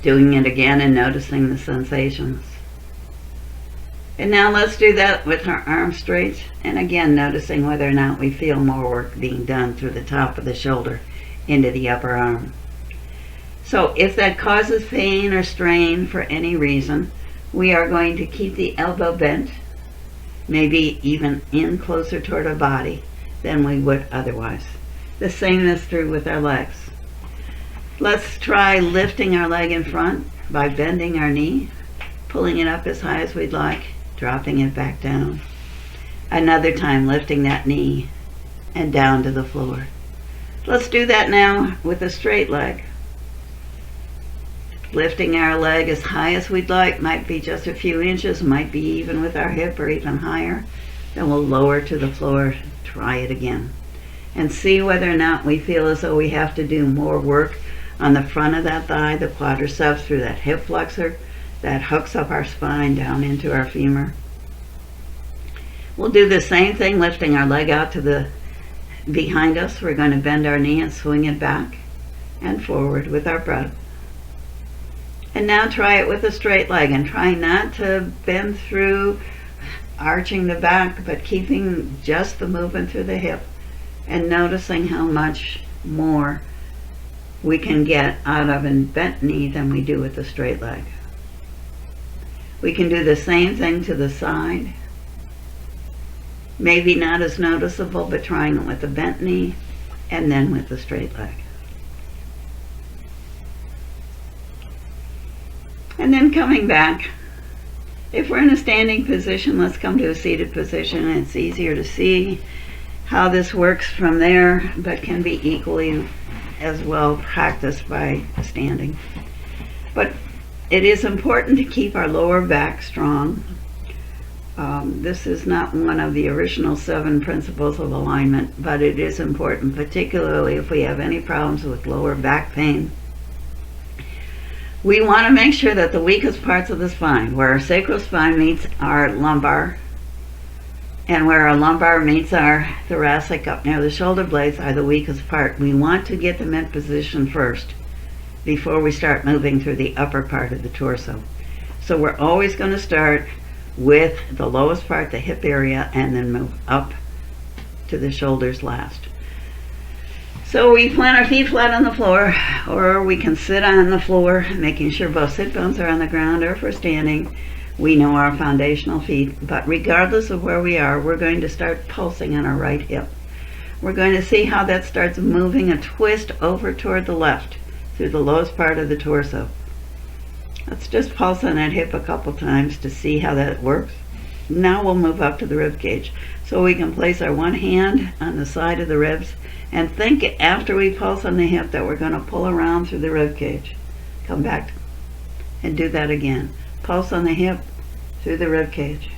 Doing it again and noticing the sensations. And now let's do that with our arms straight, and again noticing whether or not we feel more work being done through the top of the shoulder into the upper arm. So if that causes pain or strain for any reason, we are going to keep the elbow bent, maybe even in closer toward our body, than we would otherwise. The same is true with our legs. Let's try lifting our leg in front by bending our knee, pulling it up as high as we'd like, dropping it back down. Another time lifting that knee and down to the floor. Let's do that now with a straight leg. Lifting our leg as high as we'd like, might be just a few inches, might be even with our hip or even higher. Then we'll lower to the floor, try it again. And see whether or not we feel as though we have to do more work on the front of that thigh, the quadriceps, through that hip flexor that hooks up our spine down into our femur. We'll do the same thing, lifting our leg out to the behind us. We're going to bend our knee and swing it back and forward with our breath. And now try it with a straight leg, and try not to bend through, arching the back, but keeping just the movement through the hip and noticing how much more we can get out of a bent knee than we do with the straight leg. We can do the same thing to the side. Maybe not as noticeable, but trying it with a bent knee and then with the straight leg. And then coming back. If we're in a standing position, let's come to a seated position. It's easier to see how this works from there, but can be equally as well practiced by standing. But it is important to keep our lower back strong. This is not one of the original 7 principles of alignment, but it is important, particularly if we have any problems with lower back pain. We want to make sure that the weakest parts of the spine, where our sacral spine meets our lumbar, and where our lumbar meets our thoracic up near the shoulder blades, are the weakest part. We want to get them in position first before we start moving through the upper part of the torso. So we're always going to start with the lowest part, the hip area, and then move up to the shoulders last. So we plant our feet flat on the floor, or we can sit on the floor, making sure both sit bones are on the ground, or if we're standing, we know our foundational feet. But regardless of where we are, we're going to start pulsing on our right hip. We're going to see how that starts moving a twist over toward the left through the lowest part of the torso. Let's just pulse on that hip a couple times to see how that works. Now we'll move up to the rib cage. So we can place our one hand on the side of the ribs and think after we pulse on the hip that we're going to pull around through the rib cage. Come back and do that again. Pulse on the hip through the rib cage.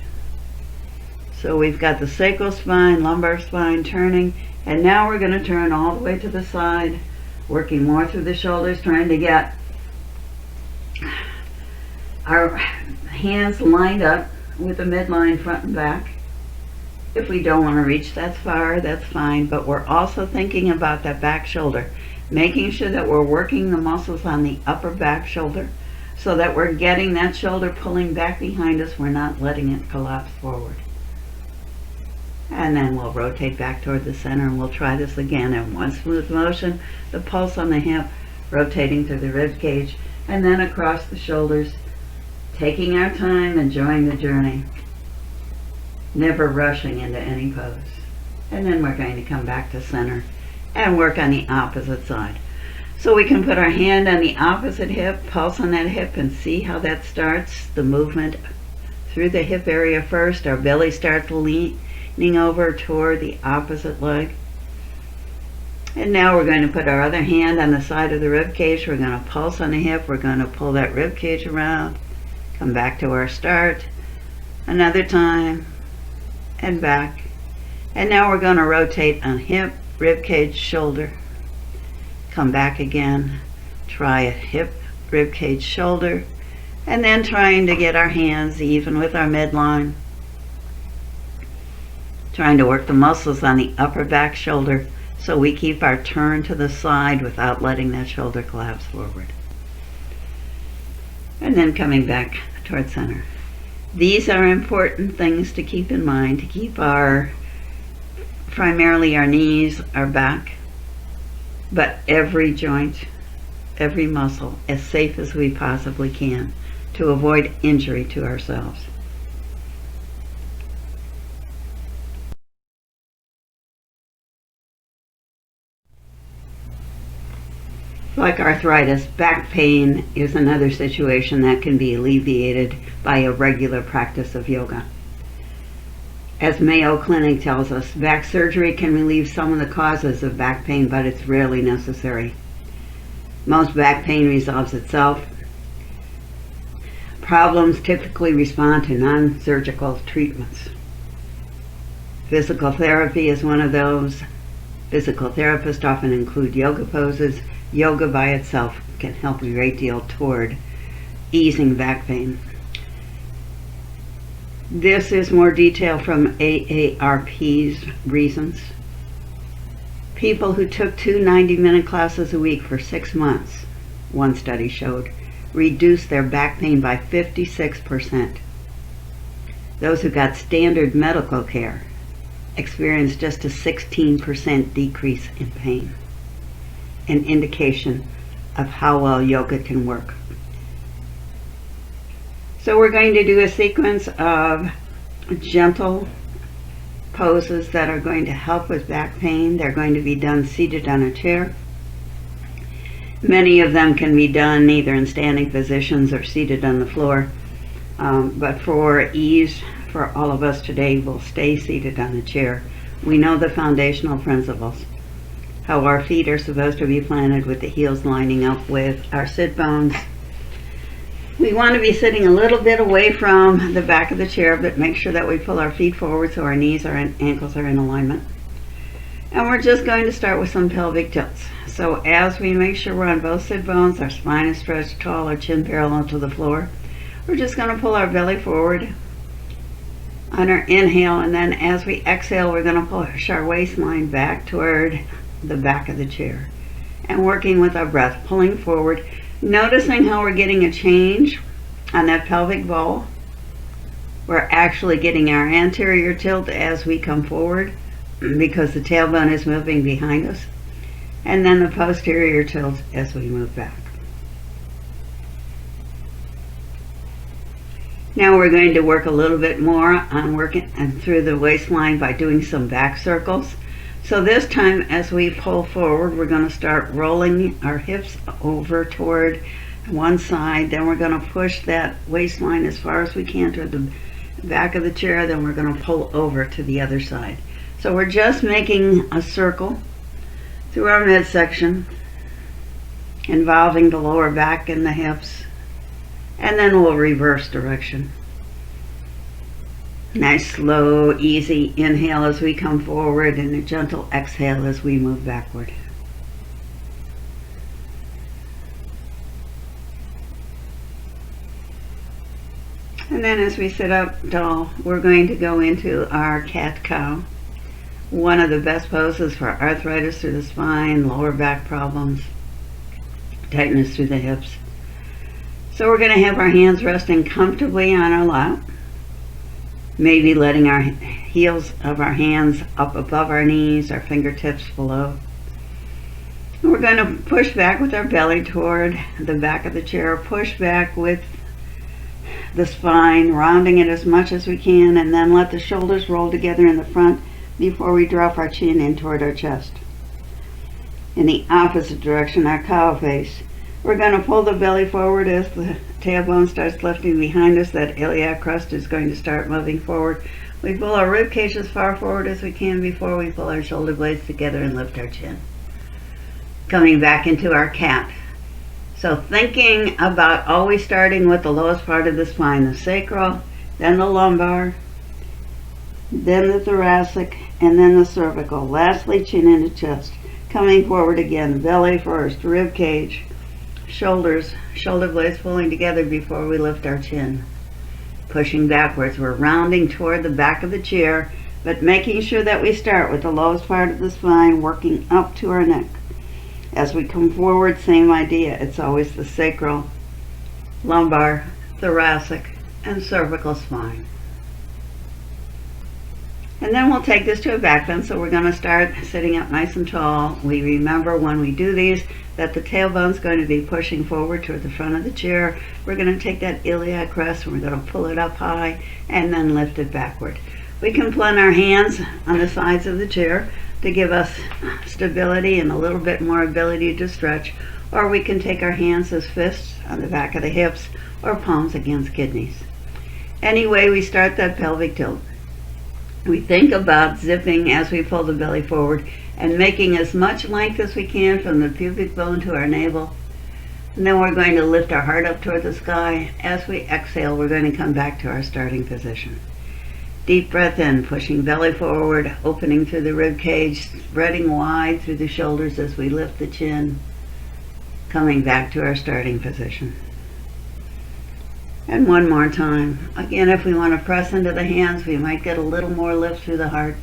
So we've got the sacral spine, lumbar spine turning, and now we're going to turn all the way to the side, working more through the shoulders, trying to get our hands lined up with the midline front and back. If we don't want to reach that far, that's fine, but we're also thinking about that back shoulder, making sure that we're working the muscles on the upper back shoulder so that we're getting that shoulder pulling back behind us. We're not letting it collapse forward. And then we'll rotate back toward the center, and we'll try this again in one smooth motion, the pulse on the hip, rotating through the rib cage, and then across the shoulders, taking our time, enjoying the journey, never rushing into any pose. And then we're going to come back to center and work on the opposite side. So we can put our hand on the opposite hip, pulse on that hip, and see how that starts, the movement through the hip area first. Our belly starts leaning over toward the opposite leg. And now we're going to put our other hand on the side of the rib cage. We're going to pulse on the hip. We're going to pull that rib cage around, come back to our start, another time, and back. And now we're going to rotate on hip, rib cage, shoulder. Come back again, try a hip, rib cage, shoulder, and then trying to get our hands even with our midline. Trying to work the muscles on the upper back shoulder so we keep our turn to the side without letting that shoulder collapse forward. And then coming back toward center. These are important things to keep in mind, to keep primarily our knees, our back, but every joint, every muscle as safe as we possibly can to avoid injury to ourselves. Like arthritis, back pain is another situation that can be alleviated by a regular practice of yoga. As Mayo Clinic tells us, back surgery can relieve some of the causes of back pain, but it's rarely necessary. Most back pain resolves itself. Problems typically respond to non-surgical treatments. Physical therapy is one of those. Physical therapists often include yoga poses. Yoga by itself can help a great deal toward easing back pain. This is more detail from AARP's reasons. People who took 2 90-minute classes a week for 6 months, one study showed, reduced their back pain by 56%. Those who got standard medical care experienced just a 16% decrease in pain, an indication of how well yoga can work. So we're going to do a sequence of gentle poses that are going to help with back pain. They're going to be done seated on a chair. Many of them can be done either in standing positions or seated on the floor. But for ease, for all of us today, we'll stay seated on the chair. We know the foundational principles. How our feet are supposed to be planted with the heels lining up with our sit bones. We want to be sitting a little bit away from the back of the chair, but make sure that we pull our feet forward so our knees and ankles are in alignment. And we're just going to start with some pelvic tilts. So as we make sure we're on both sit bones, our spine is stretched tall, our chin parallel to the floor, we're just going to pull our belly forward on our inhale, and then as we exhale, we're going to push our waistline back toward the back of the chair. And working with our breath, pulling forward, noticing how we're getting a change on that pelvic bowl. We're actually getting our anterior tilt as we come forward because the tailbone is moving behind us, and then the posterior tilt as we move back. Now we're going to work a little bit more on working through the waistline by doing some back circles. So this time as we pull forward, we're going to start rolling our hips over toward one side. Then we're going to push that waistline as far as we can toward the back of the chair. Then we're going to pull over to the other side. So we're just making a circle through our midsection, involving the lower back and the hips. And then we'll reverse direction. Nice, slow, easy inhale as we come forward and a gentle exhale as we move backward. And then as we sit up tall, we're going to go into our cat-cow. One of the best poses for arthritis through the spine, lower back problems, tightness through the hips. So we're going to have our hands resting comfortably on our lap. Maybe letting our heels of our hands up above our knees, our fingertips below. And we're going to push back with our belly toward the back of the chair, push back with the spine, rounding it as much as we can, and then let the shoulders roll together in the front before we drop our chin in toward our chest. In the opposite direction, our cow face. We're going to pull the belly forward as the tailbone starts lifting behind us. That iliac crest is going to start moving forward. We pull our rib cage as far forward as we can before we pull our shoulder blades together and lift our chin. Coming back into our cat. So thinking about always starting with the lowest part of the spine, the sacral, then the lumbar, then the thoracic, and then the cervical. Lastly, chin into chest. Coming forward again, belly first, rib cage, shoulders, shoulder blades pulling together before we lift our chin. Pushing backwards, we're rounding toward the back of the chair, but making sure that we start with the lowest part of the spine, working up to our neck. As we come forward, same idea. It's always the sacral, lumbar, thoracic, and cervical spine. And then we'll take this to a back bend, so we're going to start sitting up nice and tall. We remember when we do these that the tailbone's going to be pushing forward toward the front of the chair. We're going to take that iliac crest and we're going to pull it up high and then lift it backward. We can plant our hands on the sides of the chair to give us stability and a little bit more ability to stretch, or we can take our hands as fists on the back of the hips or palms against kidneys. Anyway, we start that pelvic tilt. We think about zipping as we pull the belly forward and making as much length as we can from the pubic bone to our navel. And then we're going to lift our heart up toward the sky. As we exhale, we're going to come back to our starting position. Deep breath in, pushing belly forward, opening through the rib cage, spreading wide through the shoulders as we lift the chin, coming back to our starting position. And one more time. Again, if we want to press into the hands, we might get a little more lift through the heart,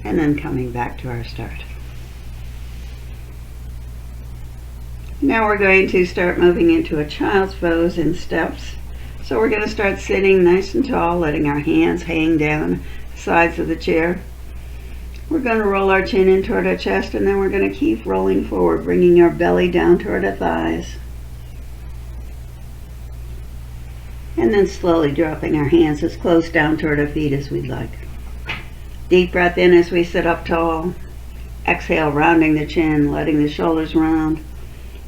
and then coming back to our start. Now we're going to start moving into a child's pose in steps. So we're going to start sitting nice and tall, letting our hands hang down the sides of the chair. We're going to roll our chin in toward our chest, and then we're going to keep rolling forward, bringing our belly down toward our thighs. And then slowly dropping our hands as close down toward our feet as we'd like. Deep breath in as we sit up tall. Exhale, rounding the chin, letting the shoulders round.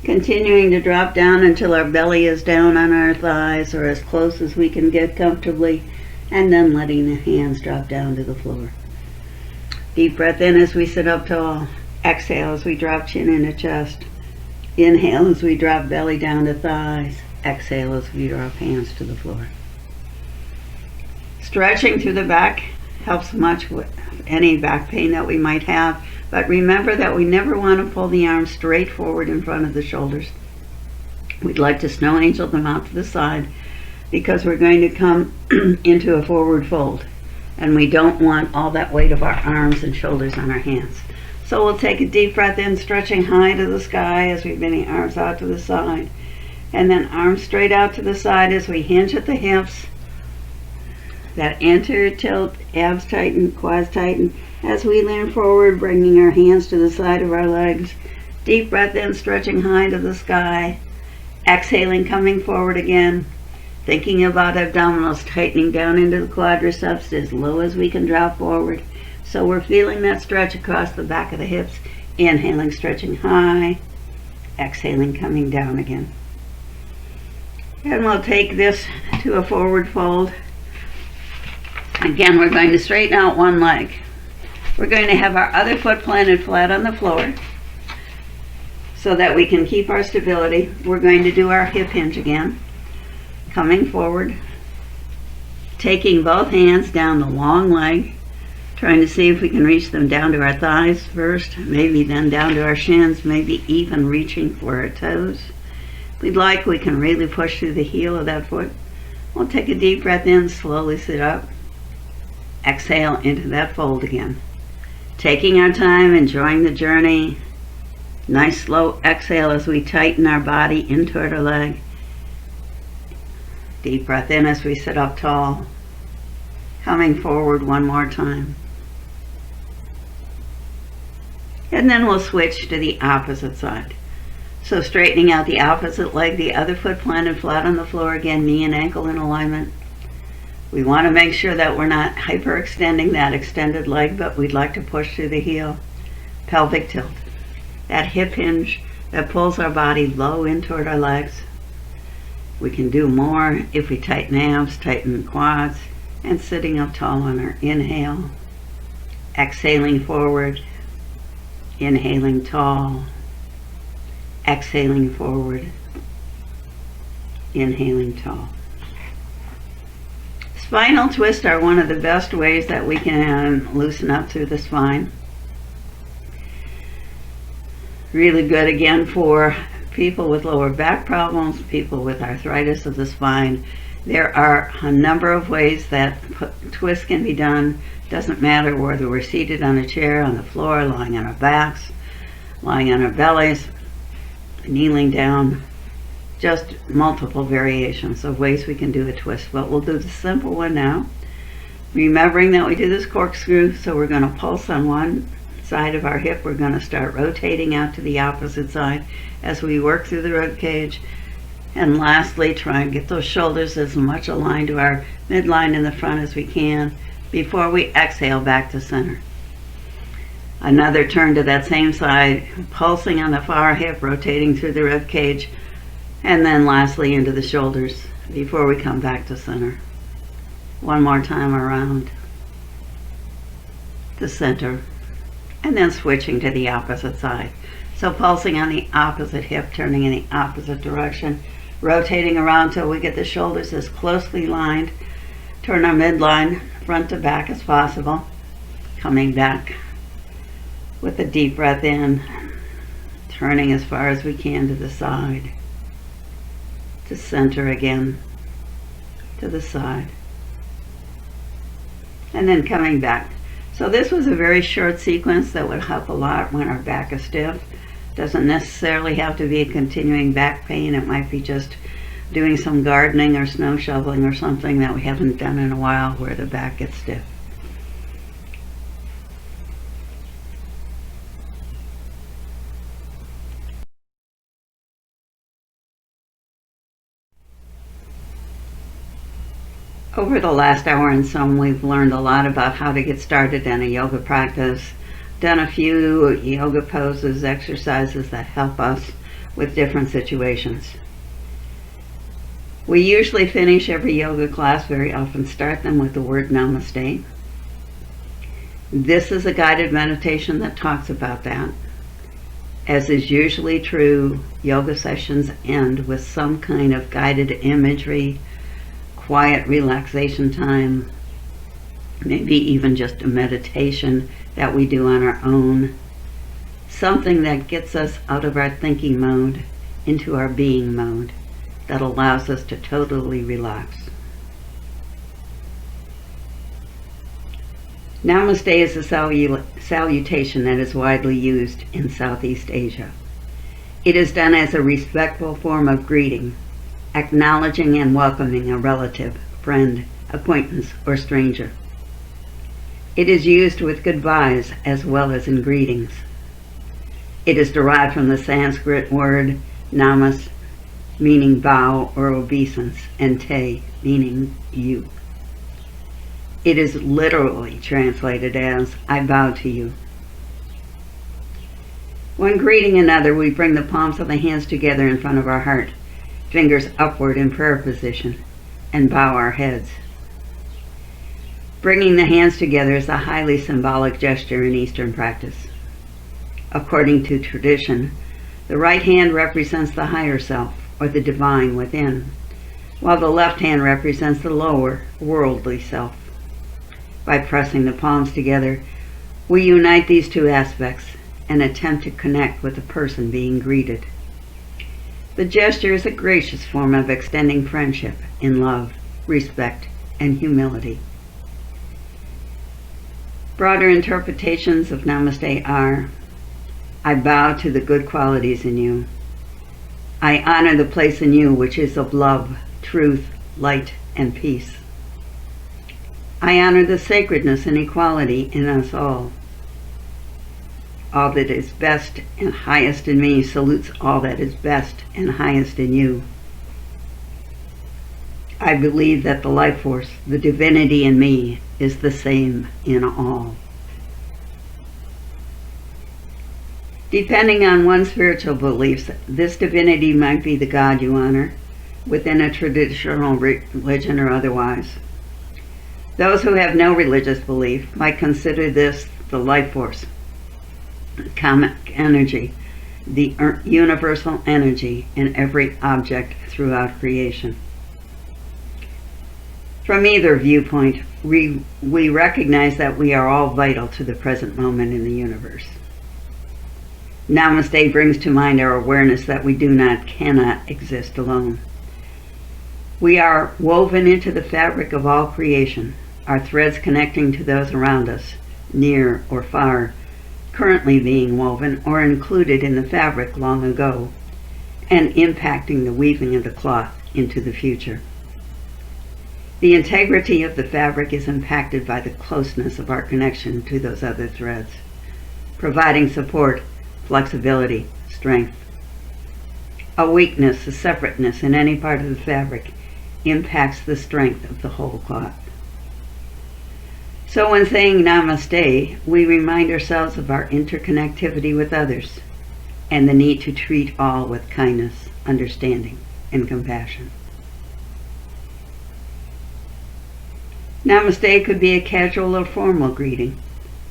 Continuing to drop down until our belly is down on our thighs or as close as we can get comfortably, and then letting the hands drop down to the floor. Deep breath in as we sit up tall. Exhale as we drop chin into chest. Inhale as we drop belly down to thighs. Exhale as we drop hands to the floor. Stretching through the back helps much with any back pain that we might have, but remember that we never want to pull the arms straight forward in front of the shoulders. We'd like to snow angel them out to the side because we're going to come into a forward fold, and we don't want all that weight of our arms and shoulders on our hands. So we'll take a deep breath in, stretching high to the sky as we bring the arms out to the side. And then arms straight out to the side as we hinge at the hips. That anterior tilt, abs tighten, quads tighten. As we lean forward, bringing our hands to the side of our legs. Deep breath in, stretching high to the sky. Exhaling, coming forward again. Thinking about abdominals, tightening down into the quadriceps as low as we can drop forward. So we're feeling that stretch across the back of the hips. Inhaling, stretching high. Exhaling, coming down again. And we'll take this to a forward fold. Again, we're going to straighten out one leg. We're going to have our other foot planted flat on the floor so that we can keep our stability. We're going to do our hip hinge again. Coming forward, taking both hands down the long leg, trying to see if we can reach them down to our thighs first, maybe then down to our shins, maybe even reaching for our toes. If we'd like, we can really push through the heel of that foot. We'll take a deep breath in, slowly sit up. Exhale into that fold again. Taking our time, enjoying the journey. Nice slow exhale as we tighten our body in toward our leg. Deep breath in as we sit up tall. Coming forward one more time. And then we'll switch to the opposite side. So straightening out the opposite leg, the other foot planted flat on the floor, again, knee and ankle in alignment. We want to make sure that we're not hyperextending that extended leg, but we'd like to push through the heel. Pelvic tilt. That hip hinge that pulls our body low in toward our legs. We can do more if we tighten abs, tighten quads, and sitting up tall on our inhale. Exhaling forward. Inhaling tall. Exhaling forward, inhaling tall. Spinal twists are one of the best ways that we can loosen up through the spine. Really good again for people with lower back problems, people with arthritis of the spine. There are a number of ways that twists can be done. Doesn't matter whether we're seated on a chair, on the floor, lying on our backs, lying on our bellies, kneeling down, just multiple variations of ways we can do a twist. But we'll do the simple one now. Remembering that we do this corkscrew, so we're going to pulse on one side of our hip. We're going to start rotating out to the opposite side as we work through the rib cage. And lastly, try and get those shoulders as much aligned to our midline in the front as we can before we exhale back to center. Another turn to that same side, pulsing on the far hip, rotating through the rib cage, and then lastly into the shoulders before we come back to center. One more time around the center, and then switching to the opposite side. So pulsing on the opposite hip, turning in the opposite direction, rotating around till we get the shoulders as closely lined. Turn our midline front to back as possible. Coming back with a deep breath in, turning as far as we can to the side, to center again, to the side, and then coming back. So this was a very short sequence that would help a lot when our back is stiff. Doesn't necessarily have to be a continuing back pain. It might be just doing some gardening or snow shoveling or something that we haven't done in a while where the back gets stiff. Over the last hour and some, we've learned a lot about how to get started in a yoga practice, done a few yoga poses, exercises that help us with different situations. We usually finish every yoga class, very often start them with the word Namaste. This is a guided meditation that talks about that. As is usually true, yoga sessions end with some kind of guided imagery, quiet relaxation time, maybe even just a meditation that we do on our own, something that gets us out of our thinking mode into our being mode, that allows us to totally relax. Namaste is a salutation that is widely used in Southeast Asia. It is done as a respectful form of greeting, acknowledging and welcoming a relative, friend, acquaintance, or stranger. It is used with goodbyes as well as in greetings. It is derived from the Sanskrit word namas, meaning bow or obeisance, and te, meaning you. It is literally translated as, I bow to you. When greeting another, we bring the palms of the hands together in front of our heart, fingers upward in prayer position, and bow our heads. Bringing the hands together is a highly symbolic gesture in Eastern practice. According to tradition, the right hand represents the higher self, or the divine within, while the left hand represents the lower, worldly self. By pressing the palms together, we unite these two aspects and attempt to connect with the person being greeted. The gesture is a gracious form of extending friendship in love, respect, and humility. Broader interpretations of Namaste are, I bow to the good qualities in you. I honor the place in you which is of love, truth, light, and peace. I honor the sacredness and equality in us all. All that is best and highest in me salutes all that is best and highest in you. I believe that the life force, the divinity in me, is the same in all. Depending on one's spiritual beliefs, this divinity might be the God you honor, within a traditional religion or otherwise. Those who have no religious belief might consider this the life force, cosmic energy, the universal energy in every object throughout creation. From either viewpoint, we recognize that we are all vital to the present moment in the universe. Namaste brings to mind our awareness that we cannot exist alone. We are woven into the fabric of all creation, our threads connecting to those around us, near or far, currently being woven or included in the fabric long ago, and impacting the weaving of the cloth into the future. The integrity of the fabric is impacted by the closeness of our connection to those other threads, providing support, flexibility, strength. A weakness, a separateness in any part of the fabric impacts the strength of the whole cloth. So when saying Namaste, we remind ourselves of our interconnectivity with others and the need to treat all with kindness, understanding, and compassion. Namaste could be a casual or formal greeting,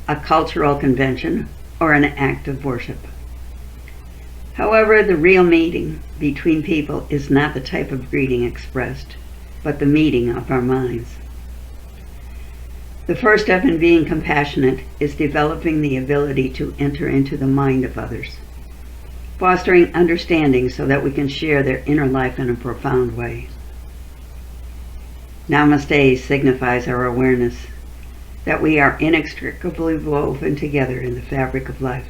a cultural convention, or an act of worship. However, the real meeting between people is not the type of greeting expressed, but the meeting of our minds. The first step in being compassionate is developing the ability to enter into the mind of others, fostering understanding so that we can share their inner life in a profound way. Namaste signifies our awareness that we are inextricably woven together in the fabric of life,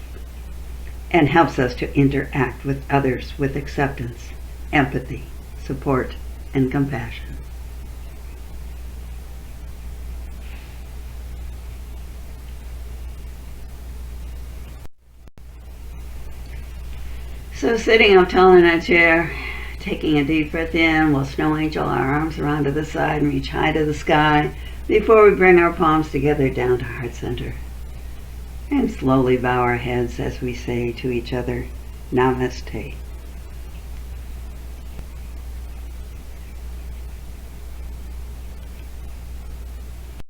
and helps us to interact with others with acceptance, empathy, support, and compassion. So sitting up tall in a chair, taking a deep breath in, we'll snow angel our arms around to the side and reach high to the sky before we bring our palms together down to heart center. And slowly bow our heads as we say to each other, Namaste.